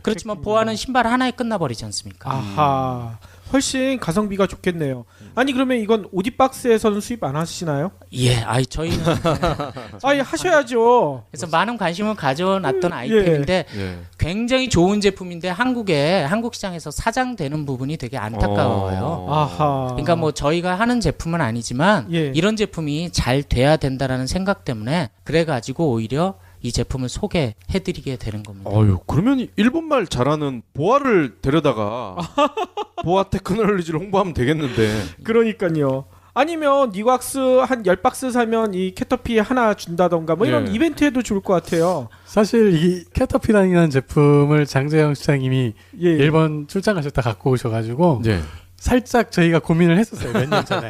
그렇지만 보아는 신발 하나에 끝나버리지 않습니까? 아하. 훨씬 가성비가 좋겠네요. 아니 그러면 이건 오디박스에서는 수입 안 하시나요? 예, 저희는 하셔야죠. 그래서 많은 관심을 가져놨던 아이템인데 굉장히 좋은 제품인데 한국 시장에서 사장되는 부분이 되게 안타까워요. 아하. 그러니까 뭐 저희가 하는 제품은 아니지만 이런 제품이 잘 돼야 된다라는 생각 때문에 그래가지고 오히려 이 제품을 소개해드리게 되는 겁니다. 그러면 일본말 잘하는 보아를 데려다가 보아 테크놀로지를 홍보하면 되겠는데. 그러니까요. 아니면 니왁스 한 10박스 사면 이 캐터피 하나 준다던가 뭐 이런 이벤트에도 좋을 것 같아요. 사실 이 캐터피라는 제품을 장재영 시장님이 일본 출장 가셨다 갖고 오셔가지고 살짝 저희가 고민을 했었어요. 몇 년 전에.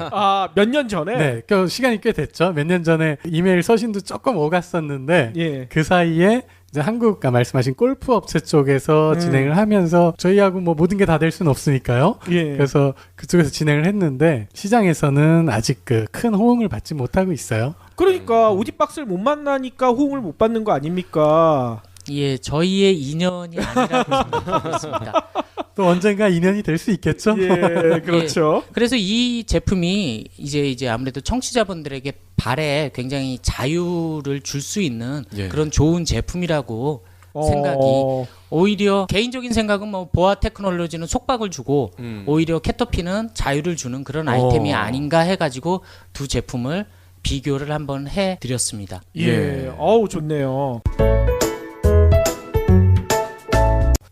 몇 년 전에? 네. 그 시간이 꽤 됐죠. 몇 년 전에 이메일 서신도 조금 오갔었는데 그 사이에 이제 한국 말씀하신 골프 업체 쪽에서 진행을 하면서 저희하고 뭐 모든 게 다 될 수는 없으니까요. 그래서 그쪽에서 진행을 했는데 시장에서는 아직 그 큰 호응을 받지 못하고 있어요. 그러니까 오디박스를 못 만나니까 호응을 못 받는 거 아닙니까? 예, 저희의 인연이 아니라고 생각하고 있습니다. 또 언젠가 인연이 될 수 있겠죠? 그렇죠. 그래서 이 제품이 이제 아무래도 청취자분들에게 발에 굉장히 자유를 줄 수 있는 그런 좋은 제품이라고 생각이 오히려 개인적인 생각은 뭐 보아 테크놀로지는 속박을 주고 오히려 캐터피는 자유를 주는 그런 아이템이 아닌가 해가지고 두 제품을 비교를 한번 해드렸습니다. 좋네요.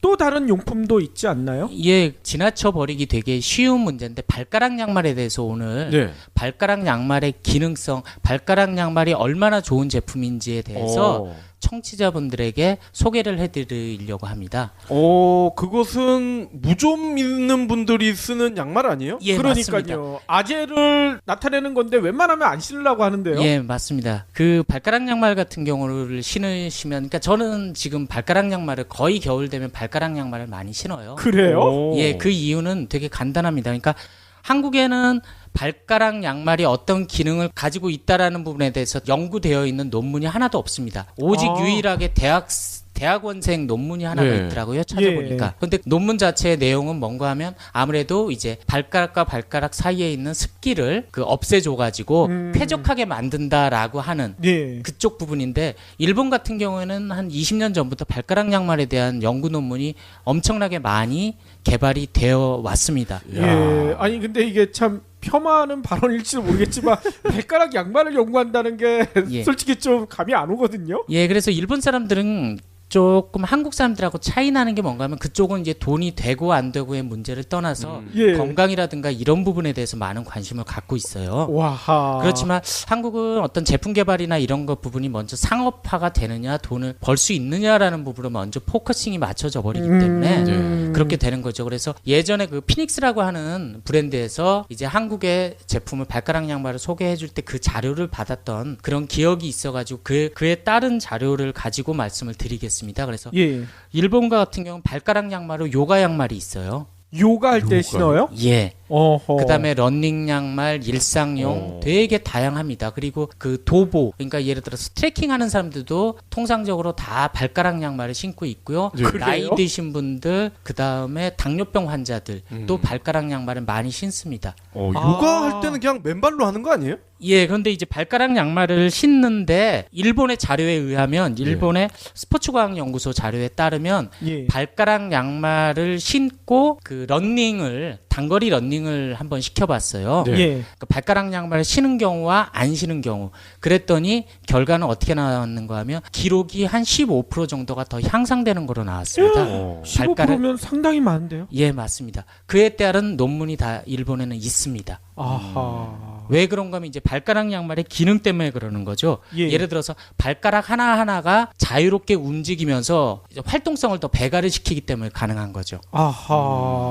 또 다른 용품도 있지 않나요? 지나쳐 버리기 되게 쉬운 문제인데 발가락 양말에 대해서 오늘 발가락 양말의 기능성, 발가락 양말이 얼마나 좋은 제품인지에 대해서 청취자분들에게 소개를 해드리려고 합니다. 그것은 무좀 있는 분들이 쓰는 양말 아니에요? 그러니까요. 맞습니다. 아재를 나타내는 건데 웬만하면 안 신으려고 하는데요. 맞습니다. 그 발가락 양말 같은 경우를 신으시면, 그러니까 저는 지금 발가락 양말을 거의 겨울 되면 발가락 양말을 많이 신어요. 그래요? 그 이유는 되게 간단합니다. 그러니까 한국에는 발가락 양말이 어떤 기능을 가지고 있다라는 부분에 대해서 연구되어 있는 논문이 하나도 없습니다. 오직 유일하게 대학원생 논문이 하나가 있더라고요. 찾아보니까. 근데 논문 자체의 내용은 뭔가 하면 아무래도 이제 발가락과 발가락 사이에 있는 습기를 없애줘가지고 쾌적하게 만든다라고 하는 그쪽 부분인데, 일본 같은 경우에는 한 20년 전부터 발가락 양말에 대한 연구 논문이 엄청나게 많이 개발이 되어 왔습니다. 아니 근데 이게 참 폄하하는 발언일지도 모르겠지만 발가락 양말을 연구한다는 게 솔직히 좀 감이 안 오거든요. 그래서 일본 사람들은 조금 한국 사람들하고 차이 나는 게 뭔가 하면 그쪽은 이제 돈이 되고 안 되고의 문제를 떠나서 건강이라든가 이런 부분에 대해서 많은 관심을 갖고 있어요. 그렇지만 한국은 어떤 제품 개발이나 이런 것 부분이 먼저 상업화가 되느냐, 돈을 벌 수 있느냐라는 부분으로 먼저 포커싱이 맞춰져 버리기 때문에 그렇게 되는 거죠. 그래서 예전에 그 피닉스라고 하는 브랜드에서 이제 한국의 제품을, 발가락 양말을 소개해 줄 때 그 자료를 받았던 그런 기억이 있어가지고 그에 따른 자료를 가지고 말씀을 드리겠습니다. 그래서 일본 같은 경우는 발가락 양말로 요가 양말이 있어요. 요가 할 때 신어요? 그다음에 러닝 양말, 일상용 되게 다양합니다. 그리고 그 도보, 그러니까 예를 들어서 트레킹 하는 사람들도 통상적으로 다 발가락 양말을 신고 있고요. 나이 드신 분들, 그다음에 당뇨병 환자들 또 발가락 양말을 많이 신습니다. 요가 할 때는 그냥 맨발로 하는 거 아니에요? 그런데 이제 발가락 양말을 신는데 일본의 자료에 의하면, 일본의 스포츠과학 연구소 자료에 따르면 발가락 양말을 신고 그 단거리 러닝을 한번 시켜봤어요. 그러니까 발가락 양말을 신은 경우와 안 신은 경우, 그랬더니 결과는 어떻게 나왔는가 하면 기록이 한 15% 정도가 더 향상되는 거로 나왔습니다. 15%면 상당히 많은데요? 맞습니다. 그에 따른 논문이 다 일본에는 있습니다. 왜 그런가 하면 이제 발가락 양말의 기능 때문에 그러는 거죠. 예를 들어서 발가락 하나하나가 자유롭게 움직이면서 이제 활동성을 더 배가를 시키기 때문에 가능한 거죠.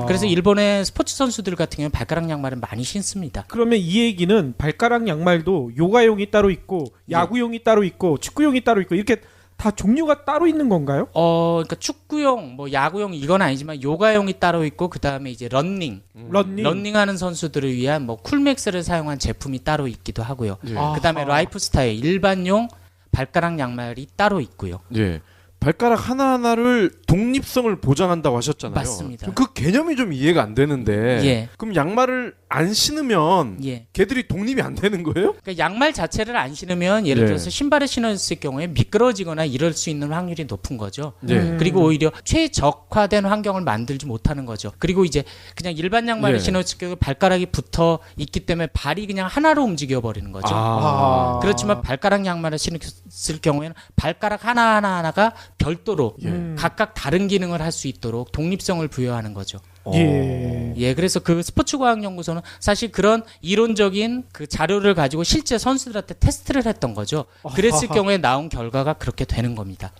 그래서 일본의 스포츠 선수들 같은 경우는 발가락 양말을 많이 신습니다. 그러면 이 얘기는 발가락 양말도 요가용이 따로 있고 야구용이 따로 있고 축구용이 따로 있고 이렇게 다 종류가 따로 있는 건가요? 그러니까 축구용, 뭐 야구용 이건 아니지만 요가용이 따로 있고 그다음에 이제 런닝하는 선수들을 위한 뭐 쿨맥스를 사용한 제품이 따로 있기도 하고요. 예. 그다음에 라이프스타일 일반용 발가락 양말이 따로 있고요. 예. 발가락 하나하나를 독립성을 보장한다고 하셨잖아요. 맞습니다. 그 개념이 좀 이해가 안 되는데. 예. 그럼 양말을 안 신으면 예. 걔들이 독립이 안 되는 거예요? 그러니까 양말 자체를 안 신으면 예를 들어서 신발을 신었을 경우에 미끄러지거나 이럴 수 있는 확률이 높은 거죠. 그리고 오히려 최적화된 환경을 만들지 못하는 거죠. 그리고 이제 그냥 일반 양말을 신었을 경우에 발가락이 붙어 있기 때문에 발이 그냥 하나로 움직여 버리는 거죠. 그렇지만 발가락 양말을 신었을 경우에는 발가락 하나하나가 별도로 각각 다른 기능을 할 수 있도록 독립성을 부여하는 거죠. 그래서 그 스포츠과학연구소는 사실 그런 이론적인 그 자료를 가지고 실제 선수들한테 테스트를 했던 거죠. 그랬을 경우에 나온 결과가 그렇게 되는 겁니다.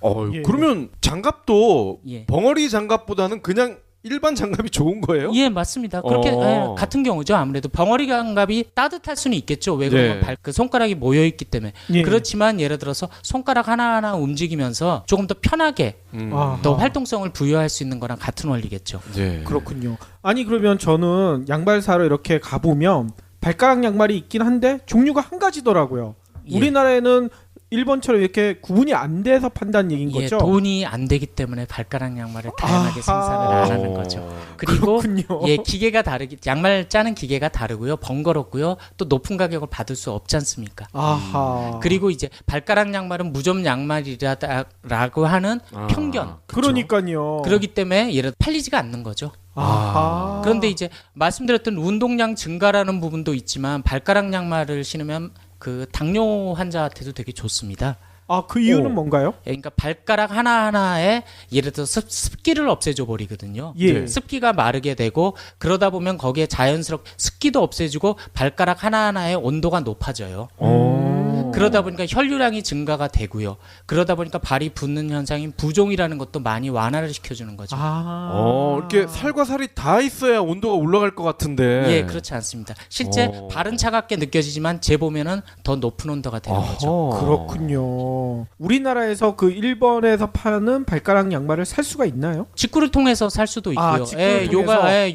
그러면 장갑도 벙어리 장갑보다는 그냥 일반 장갑이 좋은 거예요? 예, 맞습니다. 그렇게 같은 경우죠. 아무래도 벙어리 장갑이 따뜻할 수는 있겠죠. 왜 그러면 그 손가락이 모여 있기 때문에. 그렇지만 예를 들어서 손가락 하나하나 움직이면서 조금 더 편하게 더 활동성을 부여할 수 있는 거랑 같은 원리겠죠. 그렇군요. 아니 그러면 저는 양말 사러 이렇게 가보면 발가락 양말이 있긴 한데 종류가 한 가지더라고요. 우리나라에는 일본처럼 이렇게 구분이 안 돼서 판다는 얘기인 거죠? 돈이 안 되기 때문에 발가락 양말을 다양하게 생산을 안 하는 거죠. 그리고 기계가 다르기, 양말 짜는 기계가 다르고요. 번거롭고요. 또 높은 가격을 받을 수 없지 않습니까? 그리고 이제 발가락 양말은 무좀 양말이라고 하는 편견. 그러니까요. 그렇기 때문에 예를 들어 팔리지가 않는 거죠. 그런데 이제 말씀드렸던 운동량 증가라는 부분도 있지만 발가락 양말을 신으면 그 당뇨 환자한테도 되게 좋습니다. 그 이유는 뭔가요? 그러니까 발가락 하나하나에 예를 들어서 습기를 없애줘 버리거든요. 습기가 마르게 되고 그러다 보면 거기에 자연스럽게 습기도 없애주고 발가락 하나하나의 온도가 높아져요. 그러다 보니까 혈류량이 증가가 되고요. 그러다 보니까 발이 붓는 현상인 부종이라는 것도 많이 완화를 시켜주는 거죠. 이렇게 살과 살이 다 있어야 온도가 올라갈 것 같은데. 그렇지 않습니다. 실제 발은 차갑게 느껴지지만 재보면은 더 높은 온도가 되는 거죠. 그렇군요. 우리나라에서 그 일본에서 파는 발가락 양말을 살 수가 있나요? 직구를 통해서 살 수도 있고요.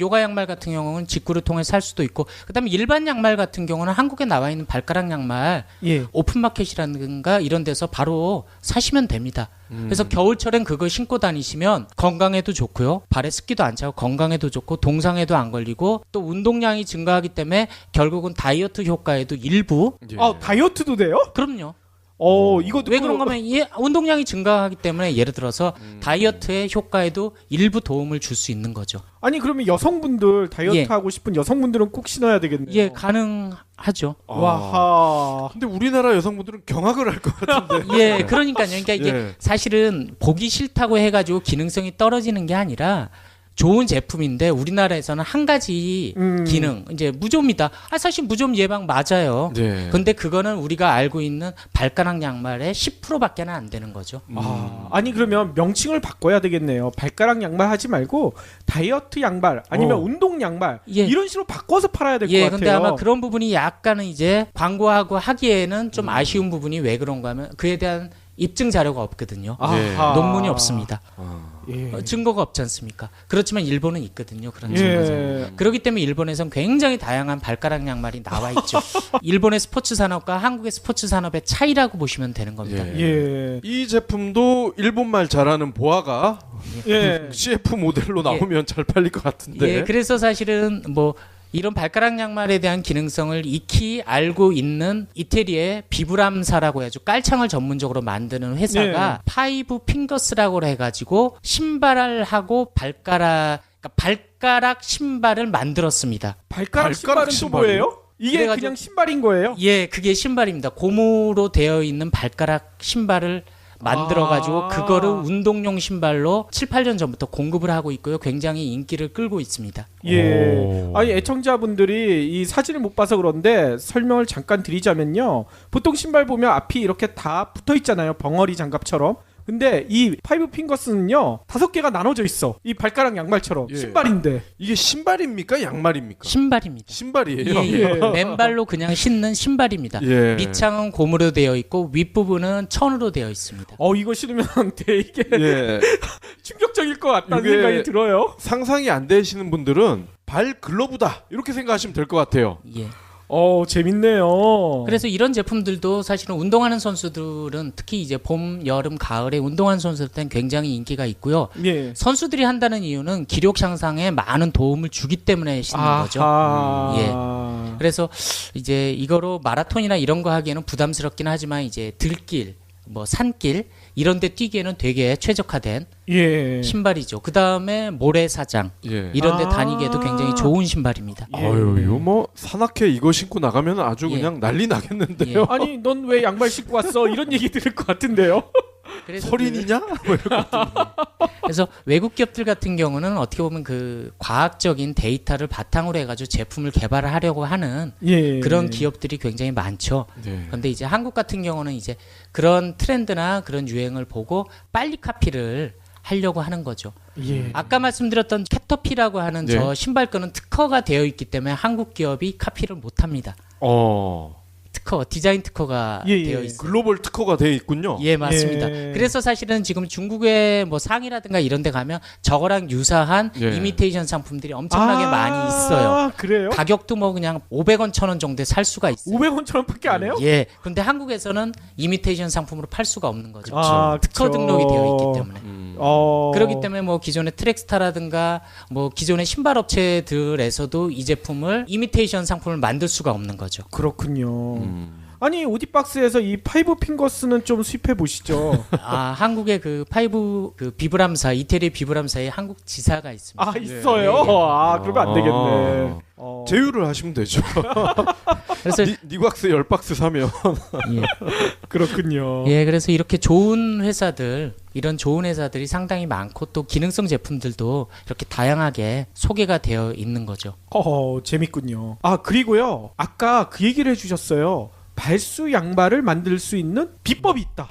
요가 양말 같은 경우는 직구를 통해서 살 수도 있고, 그다음에 일반 양말 같은 경우는 한국에 나와 있는 발가락 양말 오픈마켓이라든가 이런 데서 바로 사시면 됩니다. 그래서 겨울철엔 그거 신고 다니시면 건강에도 좋고요. 발에 습기도 안 차고 건강에도 좋고 동상에도 안 걸리고 또 운동량이 증가하기 때문에 결국은 다이어트 효과에도 일부. 다이어트도 돼요? 그럼요. 이것도 왜 그런가 하면 운동량이 증가하기 때문에 예를 들어서 다이어트의 효과에도 일부 도움을 줄 수 있는 거죠. 아니 그러면 여성분들 다이어트 하고 싶은 여성분들은 꼭 신어야 되겠네요. 가능하죠. 근데 우리나라 여성분들은 경악을 할 것 같은데. 그러니까요. 그러니까 이게 사실은 보기 싫다고 해가지고 기능성이 떨어지는 게 아니라 좋은 제품인데 우리나라에서는 한 가지 기능, 이제 무좀이다. 사실 무좀 예방 맞아요. 근데 그거는 우리가 알고 있는 발가락 양말의 10%밖에는 안 되는 거죠. 아니 그러면 명칭을 바꿔야 되겠네요. 발가락 양말 하지 말고 다이어트 양말 아니면 운동 양말 이런 식으로 바꿔서 팔아야 될 것 같아요. 근데 아마 그런 부분이 약간은 이제 광고하고 하기에는 좀 아쉬운 부분이 왜 그런가 하면 그에 대한 입증 자료가 없거든요. 논문이 없습니다. 증거가 없지 않습니까? 그렇지만 일본은 있거든요. 그런 증거가. 그렇기 때문에 일본에서는 굉장히 다양한 발가락 양말이 나와 있죠. 일본의 스포츠 산업과 한국의 스포츠 산업의 차이라고 보시면 되는 겁니다. 이 제품도 일본말 잘하는 보아가 CF 모델로 나오면 잘 팔릴 것 같은데. 그래서 사실은 뭐 이런 발가락 양말에 대한 기능성을 익히 알고 있는 이태리의 비브람사라고 해가지고 깔창을 전문적으로 만드는 회사가 파이브 핑거스라고 해가지고 신발하고 발가락 신발을 만들었습니다. 발가락 신발은 또 뭐예요? 이게 그냥 신발인 거예요? 그게 신발입니다. 고무로 되어 있는 발가락 신발을 만들어가지고 그거를 운동용 신발로 7, 8년 전부터 공급을 하고 있고요. 굉장히 인기를 끌고 있습니다. 아니 애청자분들이 이 사진을 못 봐서 그런데 설명을 잠깐 드리자면요. 보통 신발 보면 앞이 이렇게 다 붙어 있잖아요. 벙어리 장갑처럼. 근데 이 파이브 핑거스는요 5개가 나눠져 있어. 이 발가락 양말처럼 예. 신발인데 이게 신발입니까? 양말입니까? 신발입니다. 신발이에요. 예, 예. 맨발로 그냥 신는 신발입니다. 예. 밑창은 고무로 되어 있고 윗부분은 천으로 되어 있습니다. 이거 신으면 되게 예. 충격적일 것 같다는 이게 생각이 들어요. 상상이 안 되시는 분들은 발 글러브다 이렇게 생각하시면 될 것 같아요. 예. 재밌네요. 그래서 이런 제품들도 사실은 운동하는 선수들은 특히 이제 봄, 여름, 가을에 운동하는 선수들한테는 굉장히 인기가 있고요. 예. 선수들이 한다는 이유는 기록 향상에 많은 도움을 주기 때문에 신는 거죠. 예. 그래서 이제 이거로 마라톤이나 이런 거 하기에는 부담스럽긴 하지만 이제 들길, 뭐 산길 이런 데 뛰기에는 되게 최적화된 예. 신발이죠. 그다음에 모래사장 예. 이런 데 다니기에도 굉장히 좋은 신발입니다. 아유, 이거 뭐 산악회 이거 신고 나가면 아주 예. 그냥 난리 나겠는데요. 예. 아니 넌 왜 양말 신고 왔어? 이런 얘기 들을 것 같은데요. 그래서 설인이냐? 뭐 이런 그래서 외국 기업들 같은 경우는 어떻게 보면 그 과학적인 데이터를 바탕으로 해가지고 제품을 개발을 하려고 하는 예. 그런 기업들이 굉장히 많죠. 네. 그런데 이제 한국 같은 경우는 이제 그런 트렌드나 그런 유행을 보고 빨리 카피를 하려고 하는 거죠. 예. 아까 말씀드렸던 캐터피라고 하는 네. 저 신발끈은 특허가 되어 있기 때문에 한국 기업이 카피를 못합니다. 특허, 디자인 특허가 예, 예. 되어 있어요. 글로벌 특허가 돼 있군요. 예, 맞습니다. 예. 그래서 사실은 지금 중국의 뭐 상이라든가 이런 데 가면 저거랑 유사한 예. 이미테이션 상품들이 엄청나게 많이 있어요. 그래요? 가격도 뭐 그냥 500원, 1000원 정도에 살 수가 있어요. 500원처럼밖에 안 해요? 예. 근데 한국에서는 이미테이션 상품으로 팔 수가 없는 거죠. 그쵸. 특허 등록이 되어 있기 때문에. 그렇기 때문에 뭐 기존의 트랙스타라든가 뭐 기존의 신발 업체들에서도 이 제품을 이미테이션 상품을 만들 수가 없는 거죠. 그렇군요. 아니 오디박스에서 이 파이브 핑거스는 좀 수입해 보시죠. 한국의 그 파이브 그 비브람사 이태리 비브람사의 한국 지사가 있습니다. 있어요. 예, 예. 그러면 안 되겠네. 제휴를 하시면 되죠. 그래서 니박스 10박스 사면. 예. 그렇군요. 예, 그래서 이렇게 좋은 회사들, 이런 좋은 회사들이 상당히 많고 또 기능성 제품들도 이렇게 다양하게 소개가 되어 있는 거죠. 재밌군요. 그리고요. 아까 그 얘기를 해주셨어요. 발수 양말을 만들 수 있는 비법이 있다.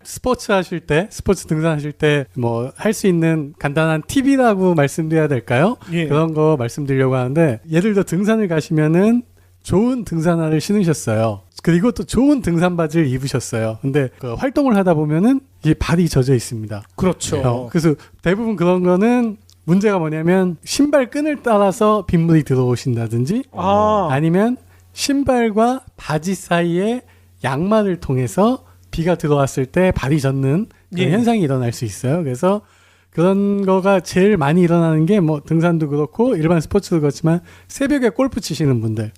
스포츠 하실 때, 스포츠 등산하실 때 뭐 할 수 있는 간단한 팁이라고 말씀드려야 될까요? 예. 그런 거 말씀드리려고 하는데, 예를 들어 등산을 가시면은 좋은 등산화를 신으셨어요. 그리고 또 좋은 등산 바지를 입으셨어요. 근데 그 활동을 하다 보면은 이게 발이 젖어 있습니다. 그렇죠. 그래서 대부분 그런 거는 문제가 뭐냐면 신발 끈을 따라서 빗물이 들어오신다든지 아니면 신발과 바지 사이에 양말을 통해서 비가 들어왔을 때 발이 젖는 그런 현상이 일어날 수 있어요. 그래서 그런 거가 제일 많이 일어나는 게 뭐 등산도 그렇고 일반 스포츠도 그렇지만 새벽에 골프 치시는 분들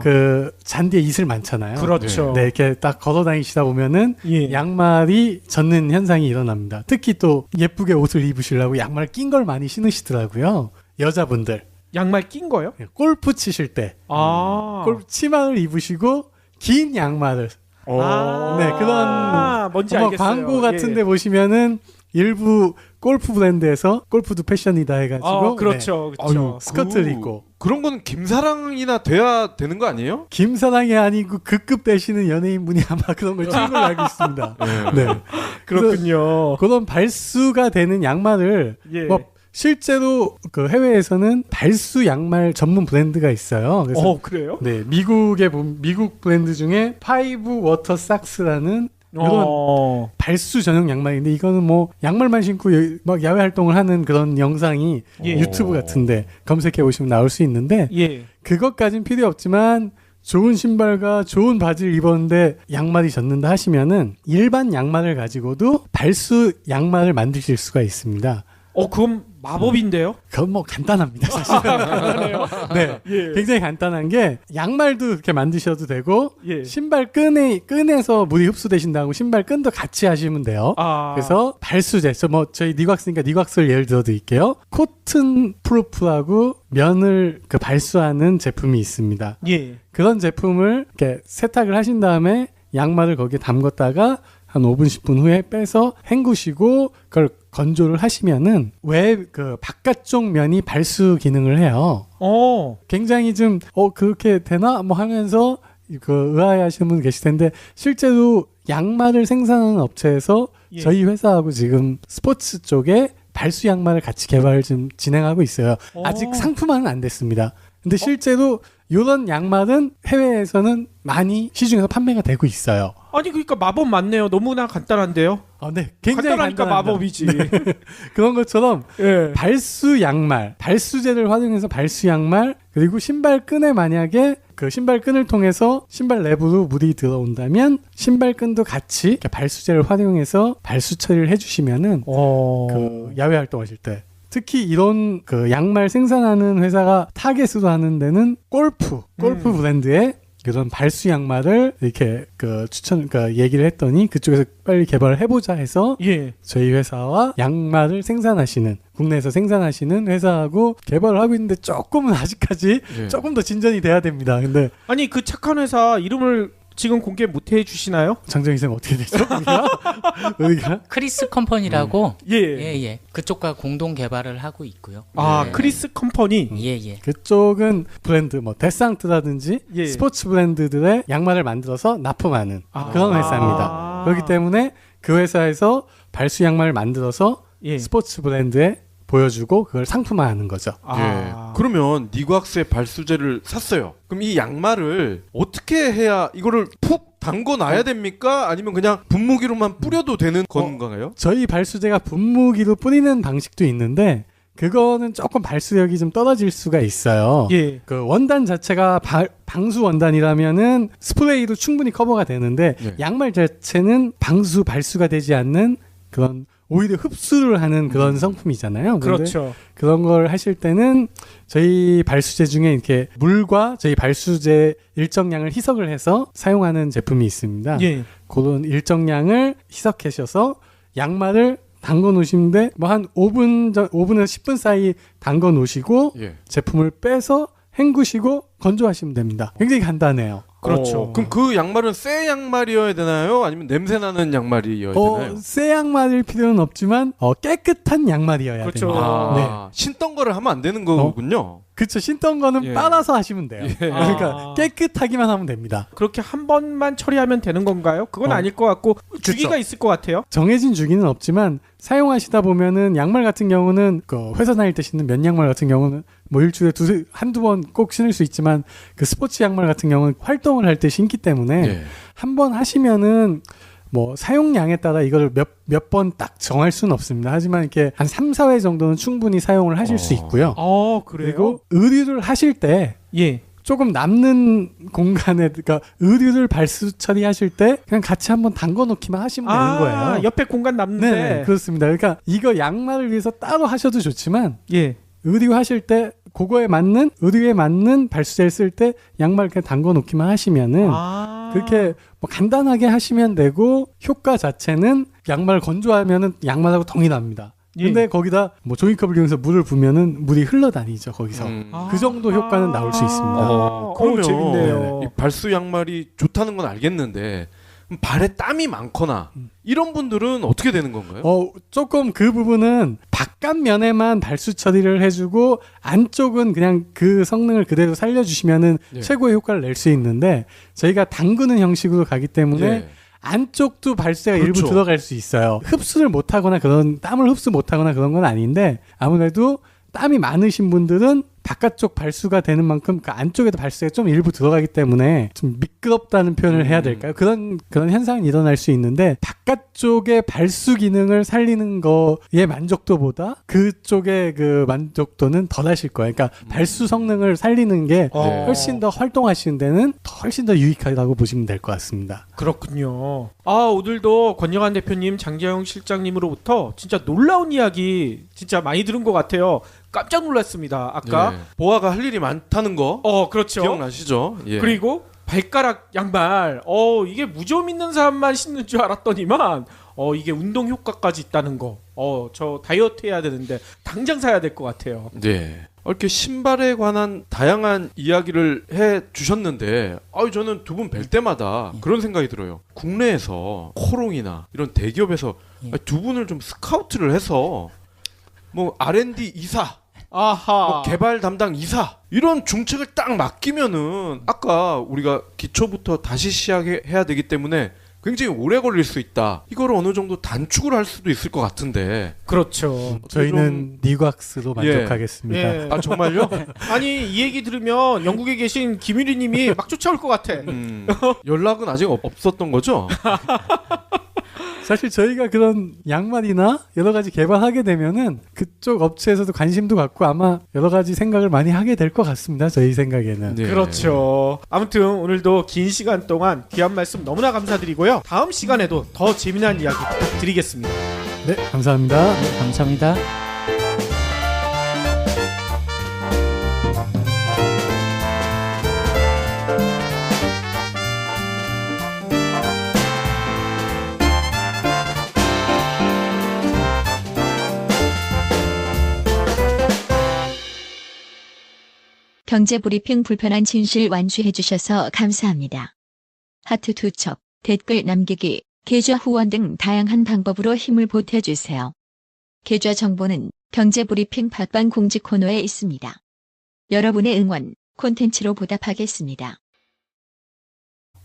그 잔디에 이슬 많잖아요. 그렇죠. 네, 이렇게 딱 걸어 다니시다 보면은 양말이 젖는 현상이 일어납니다. 특히 또 예쁘게 옷을 입으시려고 양말 낀 걸 많이 신으시더라고요. 여자분들. 양말 낀 거요? 골프 치실 때 골프 치마를 입으시고 긴 양말을 네, 그런 뭔지 알겠어요. 광고 같은데 보시면은 일부 골프 브랜드에서 골프도 패션이다 해가지고 그렇죠, 그렇죠. 스커트를 입고 그런 건 김사랑이나 돼야 되는 거 아니에요? 김사랑이 아니고 극급 되시는 연예인분이 아마 그런 걸 찍은 걸로 알고 있습니다. 네, 그렇군요. 그런 발수가 되는 양말을 뭐 실제로 그 해외에서는 발수 양말 전문 브랜드가 있어요. 그래서 그래요? 네, 미국 브랜드 중에 파이브 워터 삭스라는 이런 발수 전용 양말인데 이거는 뭐 양말만 신고 막 야외 활동을 하는 그런 영상이 유튜브 같은데 검색해 보시면 나올 수 있는데 그것까진 필요 없지만 좋은 신발과 좋은 바지를 입었는데 양말이 젖는다 하시면은 일반 양말을 가지고도 발수 양말을 만드실 수가 있습니다. 그건 마법인데요? 그건 뭐 간단합니다, 사실. 네, 굉장히 간단한 게 양말도 그렇게 만드셔도 되고 신발 끈에서 물이 흡수되신다고 신발 끈도 같이 하시면 돼요. 그래서 발수제, 저희 니곽스니까 니곽스를 예를 들어 드릴게요. 코튼 프루프라고 면을 발수하는 제품이 있습니다. 그런 제품을 이렇게 세탁을 하신 다음에 양말을 거기에 담궜다가 한 5분, 10분 후에 빼서 헹구시고 그걸 건조를 하시면은 왜 그 바깥쪽 면이 발수 기능을 해요. 굉장히 좀 그렇게 되나 뭐 하면서 의아해하시는 분 계실 텐데 실제로 양말을 생산하는 업체에서 저희 회사하고 지금 스포츠 쪽에 발수 양말을 같이 개발을 좀 진행하고 있어요. 아직 상품화는 안 됐습니다. 근데 실제로 이런 양말은 해외에서는 많이 시중에서 판매가 되고 있어요. 아니 그러니까 마법 맞네요. 너무나 간단한데요. 네, 굉장히 간단하니까 마법이지. 네. 그런 것처럼 발수 양말, 발수제를 활용해서 발수 양말 그리고 신발끈에 만약에 그 신발끈을 통해서 신발 내부로 물이 들어온다면 신발끈도 같이 발수제를 활용해서 발수 처리를 해주시면은 그 야외 활동하실 때. 특히 이런 그 양말 생산하는 회사가 타겟으로 하는 데는 골프 브랜드의 그런 발수 양말을 이렇게 얘기를 했더니 그쪽에서 빨리 개발을 해보자 해서 저희 회사와 양말을 생산하시는 국내에서 생산하시는 회사하고 개발을 하고 있는데 조금은 아직까지 조금 더 진전이 돼야 됩니다. 근데 아니 그 착한 회사 이름을 지금 공개 못 해주시나요? 장정희 쌤 어떻게 되죠? 우리가? 크리스 컴퍼니라고 예. 그쪽과 공동 개발을 하고 있고요. 크리스 컴퍼니. 그쪽은 브랜드 뭐 데상트라든지 스포츠 브랜드들의 양말을 만들어서 납품하는 그런 회사입니다. 그렇기 때문에 그 회사에서 발수 양말을 만들어서 스포츠 브랜드에 보여주고 그걸 상품화하는 거죠. 그러면 니과학스의 발수제를 샀어요. 그럼 이 양말을 어떻게 해야 이거를 푹 담궈 놔야 됩니까? 아니면 그냥 분무기로만 뿌려도 되는 건가요? 저희 발수제가 분무기로 뿌리는 방식도 있는데 그거는 조금 발수력이 좀 떨어질 수가 있어요. 그 원단 자체가 방수 원단이라면은 스프레이로 충분히 커버가 되는데 양말 자체는 발수가 되지 않는 그런 오히려 흡수를 하는 그런 성품이잖아요. 그렇죠. 그런 걸 하실 때는 저희 발수제 중에 이렇게 물과 저희 발수제 일정량을 희석을 해서 사용하는 제품이 있습니다. 그런 일정량을 희석하셔서 양말을 담궈 놓으시는데 뭐 한 5분에서 10분 사이 담궈 놓으시고 제품을 빼서 헹구시고 건조하시면 됩니다. 굉장히 간단해요. 그렇죠. 그럼 그 양말은 새 양말이어야 되나요? 아니면 냄새 나는 양말이어야 되나요? 새 양말일 필요는 없지만 깨끗한 양말이어야 됩니다. 신던 거를 하면 안 되는 거군요. 그렇죠. 신던 거는 빨아서 하시면 돼요. 그러니까 깨끗하기만 하면 됩니다. 그렇게 한 번만 처리하면 되는 건가요? 그건 아닐 것 같고 주기가 있을 것 같아요. 정해진 주기는 없지만 사용하시다 보면은 양말 같은 경우는 그 회사 다닐 때 신는 면 양말 같은 경우는 뭐 일주일에 한두 번 꼭 신을 수 있지만 그 스포츠 양말 같은 경우는 활동을 할 때 신기 때문에 한 번 하시면은 뭐 사용량에 따라 이걸 몇 번 딱 정할 수는 없습니다. 하지만 이렇게 한 3, 4회 정도는 충분히 사용을 하실 수 있고요. 그래요? 그리고 의류를 하실 때 조금 남는 공간에 그러니까 의류를 발수 처리하실 때 그냥 같이 한번 담궈 놓기만 하시면 되는 거예요. 옆에 공간 남는데. 네, 그렇습니다. 그러니까 이거 양말을 위해서 따로 하셔도 좋지만 의류 하실 때 의류에 맞는 발수제를 쓸 때 양말 그냥 담궈 놓기만 하시면은 그렇게 뭐 간단하게 하시면 되고 효과 자체는 양말 건조하면은 양말하고 동일합니다. 근데 거기다 뭐 종이컵을 이용해서 물을 부으면은 물이 흘러다니죠 거기서. 그 정도 효과는 나올 수 있습니다. 그러면 재밌네요. 이 발수 양말이 좋다는 건 알겠는데 발에 땀이 많거나 이런 분들은 어떻게 되는 건가요? 조금 그 부분은 바깥면에만 발수 처리를 해주고 안쪽은 그냥 그 성능을 그대로 살려주시면은 최고의 효과를 낼 수 있는데 저희가 담그는 형식으로 가기 때문에 안쪽도 발수제가 일부 들어갈 수 있어요. 흡수를 못하거나 땀을 흡수 못하거나 그런 건 아닌데 아무래도 땀이 많으신 분들은 바깥쪽 발수가 되는 만큼 그 안쪽에도 발수가 좀 일부 들어가기 때문에 좀 미끄럽다는 표현을 해야 될까요? 그런 현상이 일어날 수 있는데 바깥쪽의 발수 기능을 살리는 거의 만족도보다 그쪽의 그 만족도는 덜 하실 거예요. 그러니까 발수 성능을 살리는 게 훨씬 더 활동하시는 데는 훨씬 더 유익하다고 보시면 될 것 같습니다. 그렇군요. 오늘도 권영환 대표님, 장재영 실장님으로부터 진짜 놀라운 이야기 진짜 많이 들은 것 같아요. 깜짝 놀랐습니다. 아까 보아가 할 일이 많다는 거 그렇죠. 기억나시죠? 그리고 발가락 양말 이게 무좀 있는 사람만 신는 줄 알았더니만 이게 운동 효과까지 있다는 거 저 다이어트 해야 되는데 당장 사야 될 것 같아요. 이렇게 신발에 관한 다양한 이야기를 해 주셨는데 저는 두 분 뵐 때마다 그런 생각이 들어요. 국내에서 코롱이나 이런 대기업에서 두 분을 좀 스카우트를 해서 뭐 R&D 이사 아하. 뭐 개발 담당 이사 이런 중책을 딱 맡기면은 아까 우리가 기초부터 다시 시작해야 되기 때문에 굉장히 오래 걸릴 수 있다. 이걸 어느 정도 단축을 할 수도 있을 것 같은데. 그렇죠. 저희는 니곽스로 만족하겠습니다. 예. 아 정말요? 아니 이 얘기 들으면 영국에 계신 김유리님이 막 쫓아올 것 같아. 연락은 아직 없었던 거죠? 사실 저희가 그런 양말이나 여러 가지 개발하게 되면은 그쪽 업체에서도 관심도 갖고 아마 여러 가지 생각을 많이 하게 될 것 같습니다. 저희 생각에는. 네. 그렇죠. 아무튼 오늘도 긴 시간 동안 귀한 말씀 너무나 감사드리고요. 다음 시간에도 더 재미난 이야기 부탁드리겠습니다. 네, 감사합니다. 네, 감사합니다. 경제브리핑 불편한 진실 완수해주셔서 감사합니다. 하트 투척, 댓글 남기기, 계좌 후원 등 다양한 방법으로 힘을 보태주세요. 계좌 정보는 경제브리핑 팟빵 공지 코너에 있습니다. 여러분의 응원, 콘텐츠로 보답하겠습니다.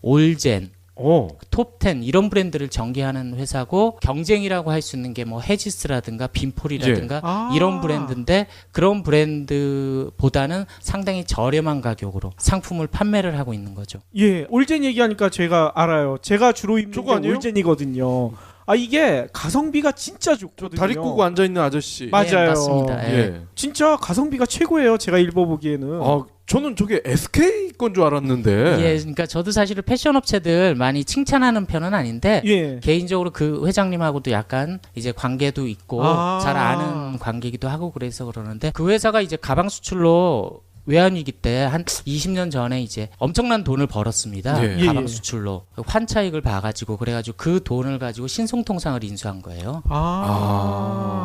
올젠, 톱10 이런 브랜드를 전개하는 회사고 경쟁이라고 할 수 있는 게 뭐 헤지스라든가 빈폴이라든가 이런 브랜드인데 그런 브랜드보다는 상당히 저렴한 가격으로 상품을 판매를 하고 있는 거죠. 예, 올젠 얘기하니까 제가 알아요. 제가 주로 입는 저거 게 아니에요? 올젠이거든요. 아 이게 가성비가 진짜 좋거든요. 다리 꼬고 앉아 있는 아저씨. 맞아요. 네, 맞습니다. 예. 예. 진짜 가성비가 최고예요. 제가 읽어보기에는. 저는 저게 SK 건 줄 알았는데. 예, 그러니까 저도 사실은 패션 업체들 많이 칭찬하는 편은 아닌데 예. 개인적으로 그 회장님하고도 약간 이제 관계도 있고 잘 아는 관계이기도 하고 그래서 그러는데 그 회사가 이제 가방 수출로 외환위기 때 한 20년 전에 이제 엄청난 돈을 벌었습니다. 예. 가방 예. 수출로 환차익을 봐가지고 그래가지고 그 돈을 가지고 신송통상을 인수한 거예요.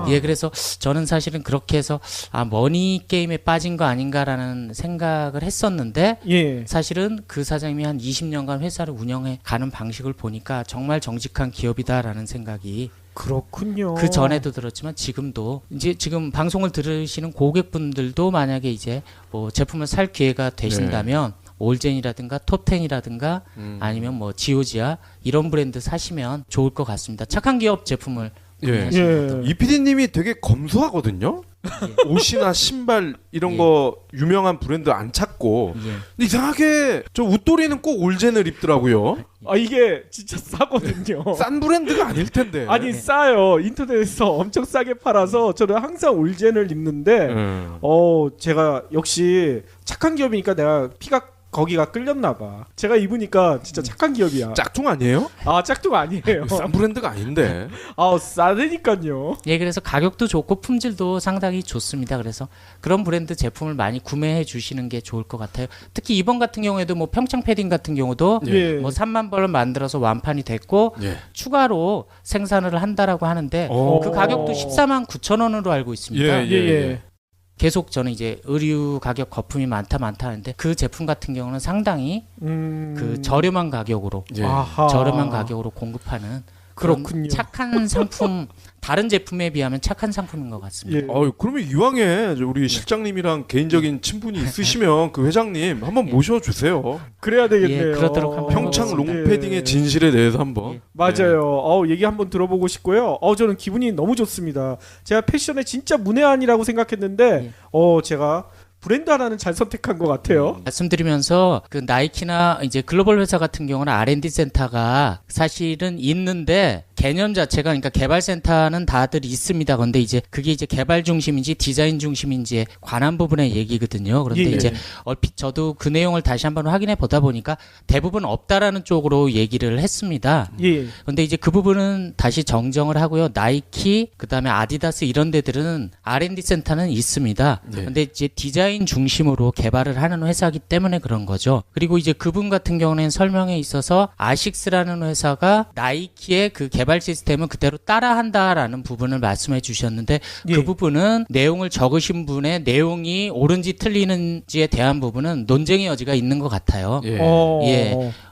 예, 그래서 저는 사실은 그렇게 해서 머니 게임에 빠진 거 아닌가라는 생각을 했었는데 예. 사실은 그 사장님이 한 20년간 회사를 운영해 가는 방식을 보니까 정말 정직한 기업이다라는 생각이 그렇군요. 그 전에도 들었지만 지금도 이제 지금 방송을 들으시는 고객분들도 만약에 이제 뭐 제품을 살 기회가 되신다면 올젠이라든가 톱10이라든가 아니면 뭐 지오지아 이런 브랜드 사시면 좋을 것 같습니다. 착한 기업 제품을 구매하시는 것도. 이 PD님이 되게 검소하거든요. 옷이나 신발 이런 거 유명한 브랜드 안 찾고 근데 이상하게 저 웃돌이는 꼭 올젠을 입더라고요. 이게 진짜 싸거든요. 싼 브랜드가 아닐 텐데. 아니 싸요. 인터넷에서 엄청 싸게 팔아서 저는 항상 올젠을 입는데 제가 역시 착한 기업이니까 내가 피가 거기가 끌렸나 봐. 제가 입으니까 진짜 착한 기업이야. 짝퉁 아니에요? 짝퉁 아니에요. 싼 브랜드가 아닌데. 싸다니까요. 예, 그래서 가격도 좋고 품질도 상당히 좋습니다. 그래서 그런 브랜드 제품을 많이 구매해 주시는 게 좋을 것 같아요. 특히 이번 같은 경우에도 뭐 평창 패딩 같은 경우도 뭐 3만 벌을 만들어서 완판이 됐고 추가로 생산을 한다라고 하는데 그 가격도 14만 9천 원으로 알고 있습니다. 계속 저는 이제 의류 가격 거품이 많다 하는데 그 제품 같은 경우는 상당히 그 저렴한 가격으로 저렴한 가격으로 공급하는 그렇군요. 착한 상품 다른 제품에 비하면 착한 상품인 것 같습니다. 그러면 이왕에 우리 실장님이랑 개인적인 친분이 있으시면 그 회장님 한번 모셔주세요. 그래야 되겠네요. 그러도록 한번 평창 롱패딩의 진실에 대해서 한번. 맞아요. 얘기 한번 들어보고 싶고요. 저는 기분이 너무 좋습니다. 제가 패션에 진짜 문외한이라고 생각했는데 제가 브랜드 하나는 잘 선택한 것 같아요. 말씀드리면서 그 나이키나 이제 글로벌 회사 같은 경우는 R&D 센터가 사실은 있는데 개념 자체가 그러니까 개발 센터는 다들 있습니다. 그런데 이제 그게 이제 개발 중심인지 디자인 중심인지에 관한 부분의 얘기거든요. 그런데 이제 얼핏 저도 그 내용을 다시 한번 확인해 보다 보니까 대부분 없다라는 쪽으로 얘기를 했습니다. 그런데 이제 그 부분은 다시 정정을 하고요. 나이키, 그다음에 아디다스 이런 데들은 R&D 센터는 있습니다. 그런데 이제 디자인 중심으로 개발을 하는 회사이기 때문에 그런 거죠. 그리고 이제 그분 같은 경우는 설명에 있어서 아식스라는 회사가 나이키의 그 개발 시스템을 그대로 따라한다라는 부분을 말씀해 주셨는데 그 부분은 내용을 적으신 분의 내용이 옳은지 틀리는지에 대한 부분은 논쟁의 여지가 있는 것 같아요.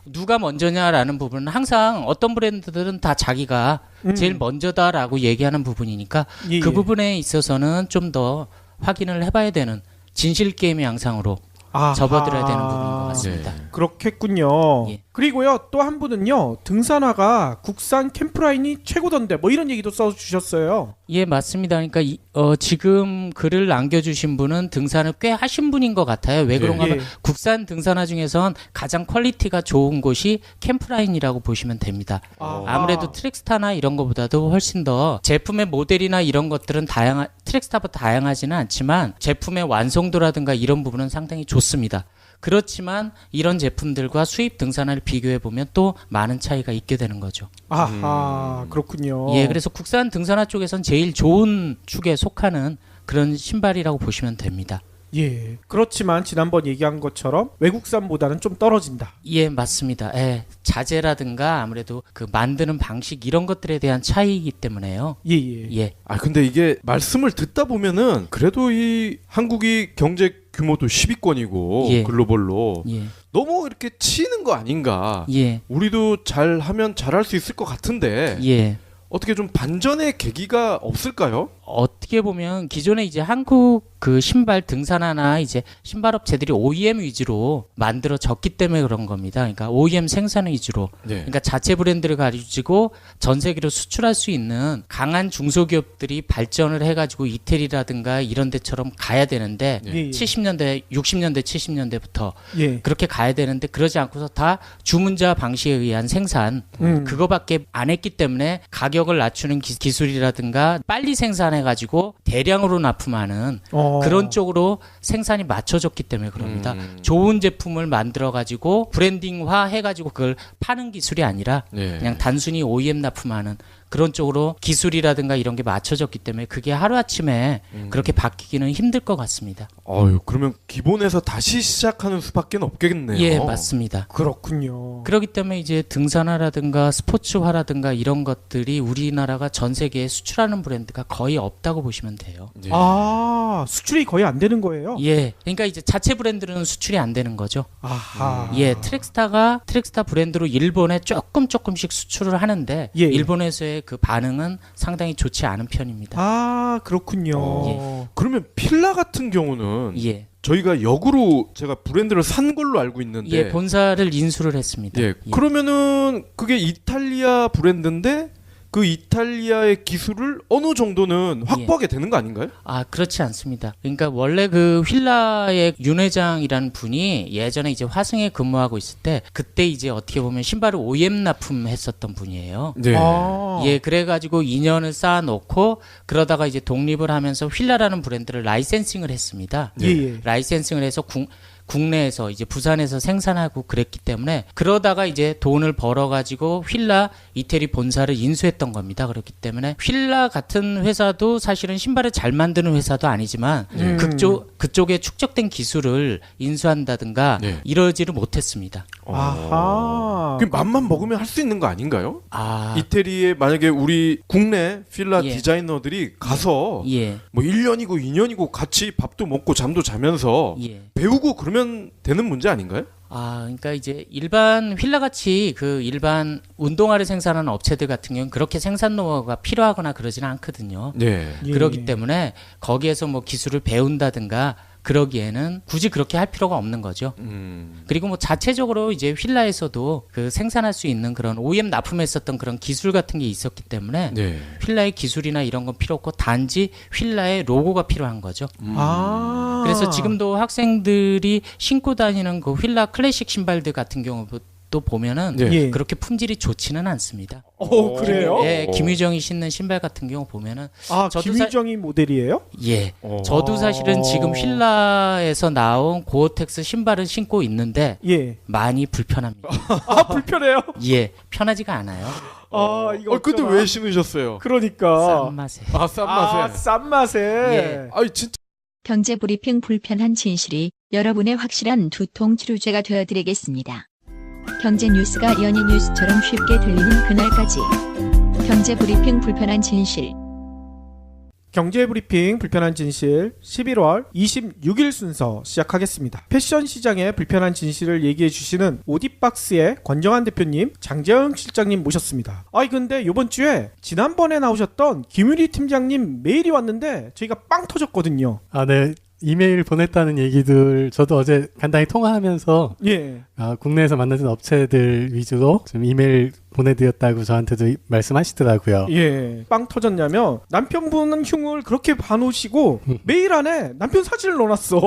누가 먼저냐라는 부분은 항상 어떤 브랜드들은 다 자기가 제일 먼저다라고 얘기하는 부분이니까 그 부분에 있어서는 좀 더 확인을 해봐야 되는 진실 게임의 양상으로 접어들어야 되는 부분인 것 같습니다. 네. 그렇겠군요. 예. 그리고요 또 한 분은요 등산화가 국산 캠프라인이 최고던데 뭐 이런 얘기도 써주셨어요. 예, 맞습니다. 그러니까 지금 글을 남겨주신 분은 등산을 꽤 하신 분인 것 같아요. 왜 그런가 하면 국산 등산화 중에선 가장 퀄리티가 좋은 곳이 캠프라인이라고 보시면 됩니다. 아무래도 트랙스타나 이런 것보다도 훨씬 더 제품의 모델이나 이런 것들은 트랙스타보다 다양하지는 않지만 제품의 완성도라든가 이런 부분은 상당히 좋습니다. 그렇지만 이런 제품들과 수입 등산화를 비교해 보면 또 많은 차이가 있게 되는 거죠. 그렇군요. 예, 그래서 국산 등산화 쪽에선 제일 좋은 축에 속하는 그런 신발이라고 보시면 됩니다. 예. 그렇지만 지난번 얘기한 것처럼 외국산보다는 좀 떨어진다. 예, 맞습니다. 예. 자재라든가 아무래도 그 만드는 방식 이런 것들에 대한 차이이기 때문에요. 예. 근데 이게 말씀을 듣다 보면은 그래도 이 한국이 경제 규모도 10위권이고 글로벌로 너무 이렇게 치는 거 아닌가. 우리도 잘하면 잘할 수 있을 것 같은데 어떻게 좀 반전의 계기가 없을까요? 어떻게 보면 기존에 이제 한국 그 신발 등산화나 이제 신발 업체들이 OEM 위주로 만들어졌기 때문에 그런 겁니다. 그러니까 OEM 생산 위주로. 그러니까 자체 브랜드를 가지고 전 세계로 수출할 수 있는 강한 중소기업들이 발전을 해가지고 이태리라든가 이런 데처럼 가야 되는데 70년대, 60년대, 70년대부터 그렇게 가야 되는데 그러지 않고서 다 주문자 방식에 의한 생산 그거밖에 안 했기 때문에 가격을 낮추는 기술이라든가 빨리 생산해가지고 대량으로 납품하는 그런 쪽으로 생산이 맞춰졌기 때문에 그럽니다. 좋은 제품을 만들어가지고 브랜딩화 해가지고 그걸 파는 기술이 아니라 그냥 단순히 OEM 납품하는 그런 쪽으로 기술이라든가 이런 게 맞춰졌기 때문에 그게 하루아침에 그렇게 바뀌기는 힘들 것 같습니다. 그러면 기본에서 다시 시작하는 수밖에 없겠네요. 예, 맞습니다. 그렇군요. 그렇기 때문에 이제 등산화라든가 스포츠화라든가 이런 것들이 우리나라가 전 세계에 수출하는 브랜드가 거의 없다고 보시면 돼요. 수출이 거의 안 되는 거예요? 예, 그러니까 이제 자체 브랜드는 수출이 안 되는 거죠. 예, 트랙스타 브랜드로 일본에 조금씩 수출을 하는데 일본에서의 그 반응은 상당히 좋지 않은 편입니다. 그렇군요. 그러면 필라 같은 경우는 저희가 역으로 제가 브랜드를 산 걸로 알고 있는데 본사를 인수를 했습니다. 그러면은 그게 이탈리아 브랜드인데 그 이탈리아의 기술을 어느 정도는 확보하게 되는 거 아닌가요? 그렇지 않습니다. 그러니까 원래 그 휠라의 윤 회장이라는 분이 예전에 이제 화승에 근무하고 있을 때 그때 이제 어떻게 보면 신발을 OEM 납품했었던 분이에요. 그래가지고 2년을 쌓아놓고 그러다가 이제 독립을 하면서 휠라라는 브랜드를 라이센싱을 했습니다. 라이센싱을 해서 국내에서 이제 부산에서 생산하고 그랬기 때문에 그러다가 이제 돈을 벌어가지고 휠라 이태리 본사를 인수했던 겁니다. 그렇기 때문에 휠라 같은 회사도 사실은 신발을 잘 만드는 회사도 아니지만 그쪽에 축적된 기술을 인수한다든가 이러지를 못했습니다. 그럼 맘만 먹으면 할 수 있는 거 아닌가요? 이태리에 만약에 우리 국내 휠라 디자이너들이 가서 뭐 1년이고 2년이고 같이 밥도 먹고 잠도 자면서 배우고 그러면 되는 문제 아닌가요? 그러니까 이제 일반 휠라같이 그 일반 운동화를 생산하는 업체들 같은 경우는 그렇게 생산 노하우가 필요하거나 그러지는 않거든요. 그렇기 때문에 거기에서 뭐 기술을 배운다든가 그러기에는 굳이 그렇게 할 필요가 없는 거죠. 그리고 뭐 자체적으로 이제 휠라에서도 그 생산할 수 있는 그런 OEM 납품했었던 그런 기술 같은 게 있었기 때문에 휠라의 기술이나 이런 건 필요 없고 단지 휠라의 로고가 필요한 거죠. 그래서 지금도 학생들이 신고 다니는 그 휠라 클래식 신발들 같은 경우도 보면은 그렇게 품질이 좋지는 않습니다. 그래요? 김유정이 신는 신발 같은 경우 보면은 김유정이 모델이에요? 저도 사실은 지금 휠라에서 나온 고어텍스 신발을 신고 있는데 많이 불편합니다. 불편해요? 편하지가 않아요. 근데 왜 신으셨어요? 그러니까 싼 맛에. 싼 맛에. 진짜. 경제브리핑 불편한 진실이 여러분의 확실한 두통 치료제가 되어드리겠습니다. 경제 뉴스가 연예 뉴스처럼 쉽게 들리는 그날까지 경제브리핑 불편한 진실. 경제브리핑 불편한 진실 11월 26일 순서 시작하겠습니다. 패션 시장의 불편한 진실을 얘기해 주시는 오디박스의 권정한 대표님, 장재영 실장님 모셨습니다. 근데 이번 주에 지난번에 나오셨던 김유리 팀장님 메일이 왔는데 저희가 빵 터졌거든요. 네. 이메일 보냈다는 얘기들 저도 어제 간단히 통화하면서 국내에서 만나는 업체들 위주로 좀 이메일 보내드렸다고 저한테도 말씀하시더라고요. 빵 터졌냐면 남편분은 흉을 그렇게 봐놓으시고 메일 안에 남편 사진을 넣어놨어.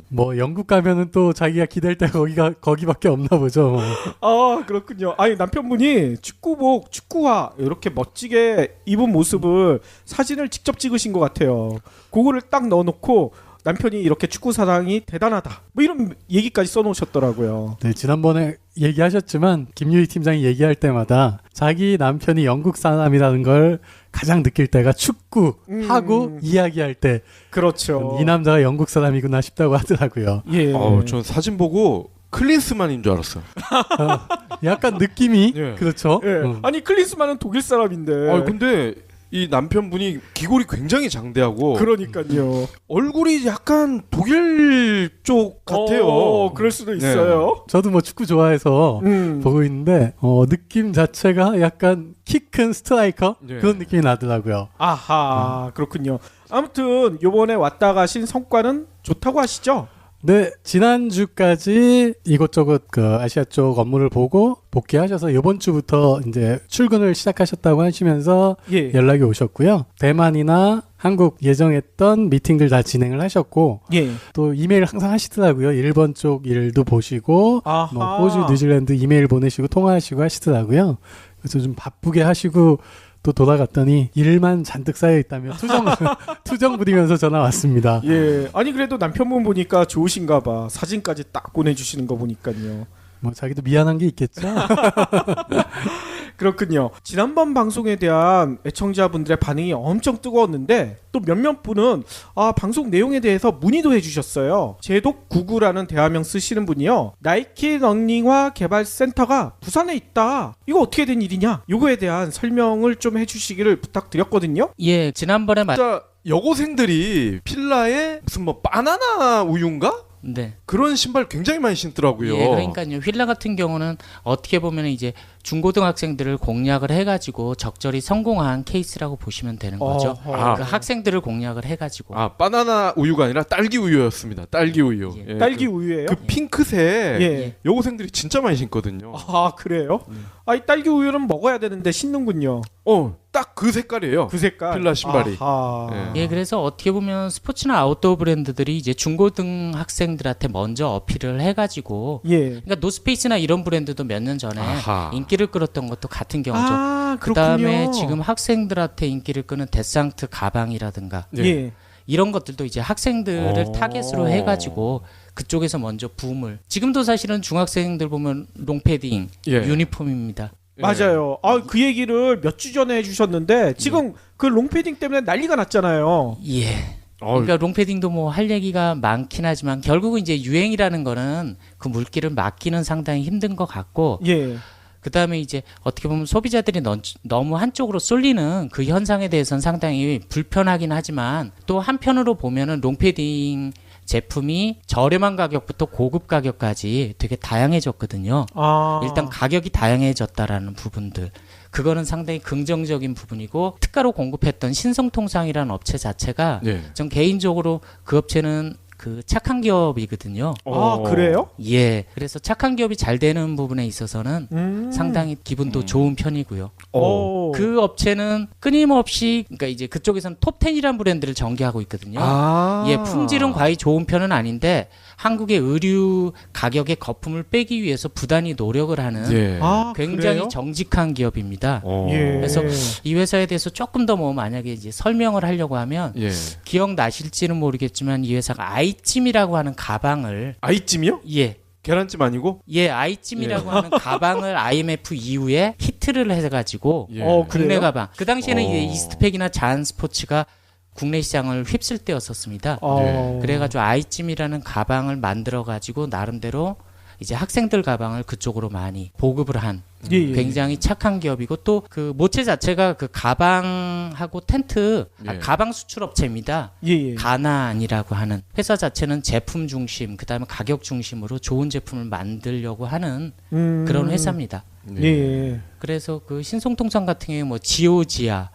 뭐 영국 가면은 또 자기가 기댈 때가 거기밖에 없나 보죠. 그렇군요. 남편분이 축구복, 축구화 이렇게 멋지게 입은 모습을 사진을 직접 찍으신 것 같아요. 그거를 딱 넣어놓고 남편이 이렇게 축구 사랑이 대단하다 뭐 이런 얘기까지 써놓으셨더라고요. 네, 지난번에 얘기하셨지만 김유희 팀장이 얘기할 때마다 자기 남편이 영국 사람이라는 걸 가장 느낄 때가 축구하고 이야기할 때, 그렇죠. 이 남자가 영국 사람이구나 싶다고 하더라고요. 전 사진 보고 클린스만인 줄 알았어요. 약간 느낌이 그렇죠. 아니 클린스만은 독일 사람인데. 근데 이 남편분이 귀골이 굉장히 장대하고, 그러니까요. 얼굴이 약간 독일 쪽 같아요. 그럴 수도 있어요. 저도 뭐 축구 좋아해서 보고 있는데 느낌 자체가 약간 키 큰 스트라이커 그런 느낌이 나더라고요. 그렇군요. 아무튼 요번에 왔다 가신 성과는 좋다고 하시죠? 네, 지난주까지 이곳저곳 아시아 쪽 업무를 보고 복귀하셔서 이번 주부터 이제 출근을 시작하셨다고 하시면서 연락이 오셨고요. 대만이나 한국 예정했던 미팅들 다 진행을 하셨고, 또 이메일 항상 하시더라고요. 일본 쪽 일도 보시고, 뭐 호주, 뉴질랜드 이메일 보내시고 통화하시고 하시더라고요. 그래서 좀 바쁘게 하시고 또 돌아갔더니 일만 잔뜩 쌓여 있다며 투정 부리면서 전화 왔습니다. 아니 그래도 남편분 보니까 좋으신가 봐. 사진까지 딱 보내주시는 거 보니까요. 뭐 자기도 미안한 게 있겠죠. 그렇군요. 지난번 방송에 대한 애청자분들의 반응이 엄청 뜨거웠는데 또 몇몇 분은 방송 내용에 대해서 문의도 해주셨어요. 제독99라는 대화명 쓰시는 분이요, 나이키 러닝화 개발센터가 부산에 있다, 이거 어떻게 된 일이냐, 이거에 대한 설명을 좀 해주시기를 부탁드렸거든요. 지난번에 진짜 여고생들이 필라에 무슨 뭐 바나나 우유인가? 그런 신발 굉장히 많이 신더라고요. 그러니까요. 휠라 같은 경우는 어떻게 보면 이제 중고등학생들을 공략을 해가지고 적절히 성공한 케이스라고 보시면 되는 거죠. 그 학생들을 공략을 해가지고. 바나나 우유가 아니라 딸기 우유였습니다. 딸기 우유. 딸기 우유예요? 그 핑크색 여고생들이 진짜 많이 신거든요. 그래요? 이 딸기 우유는 먹어야 되는데 신는군요. 딱 그 색깔이에요. 그 색깔. 필라 신발이. 그래서 어떻게 보면 스포츠나 아웃도어 브랜드들이 이제 중고등 학생들한테 먼저 어필을 해가지고, 그러니까 노스페이스나 이런 브랜드도 몇 년 전에 인기를 끌었던 것도 같은 경우죠. 그 다음에 지금 학생들한테 인기를 끄는 데상트 가방이라든가 이런 것들도 이제 학생들을 타겟으로 해가지고 그쪽에서 먼저 붐을. 지금도 사실은 중학생들 보면 롱패딩, 유니폼입니다. 맞아요. 그 얘기를 몇 주 전에 해주셨는데 지금 그 롱패딩 때문에 난리가 났잖아요. 그러니까 롱패딩도 뭐 할 얘기가 많긴 하지만 결국은 이제 유행이라는 거는 그 물기를 막기는 상당히 힘든 것 같고, 그 다음에 이제 어떻게 보면 소비자들이 너무 한쪽으로 쏠리는 그 현상에 대해서는 상당히 불편하긴 하지만, 또 한편으로 보면은 롱패딩 제품이 저렴한 가격부터 고급 가격까지 되게 다양해졌거든요. 일단 가격이 다양해졌다라는 부분들, 그거는 상당히 긍정적인 부분이고, 특가로 공급했던 신성통상이라는 업체 자체가 전 개인적으로 그 업체는 그 착한 기업이거든요. 그래요? 그래서 착한 기업이 잘 되는 부분에 있어서는 상당히 기분도 좋은 편이고요. 그 업체는 끊임없이, 그러니까 이제 그쪽에서는 톱10이라는 브랜드를 전개하고 있거든요. 품질은 과히 좋은 편은 아닌데 한국의 의류 가격의 거품을 빼기 위해서 부단히 노력을 하는 굉장히 그래요? 정직한 기업입니다. 그래서 이 회사에 대해서 조금 더 뭐 만약에 이제 설명을 하려고 하면, 기억나실지는 모르겠지만 이 회사가 아이찜이라고 하는 가방을. 아이찜이요? 계란찜 아니고? 아이찜이라고 하는 가방을 IMF 이후에 히트를 해가지고 국내 가방. 그 당시에는 이제 이스트팩이나 자한스포츠가 국내 시장을 휩쓸 때였었습니다. 그래가지고 아이찜이라는 가방을 만들어가지고 나름대로 이제 학생들 가방을 그쪽으로 많이 보급을 한 굉장히 착한 기업이고 또 그 모체 자체가 그 가방하고 텐트 가방 수출 업체입니다. 가난이라고 하는 회사 자체는 제품 중심 그다음에 가격 중심으로 좋은 제품을 만들려고 하는 그런 회사입니다. 그래서 그 신송통상 같은 경우에 뭐 지오지아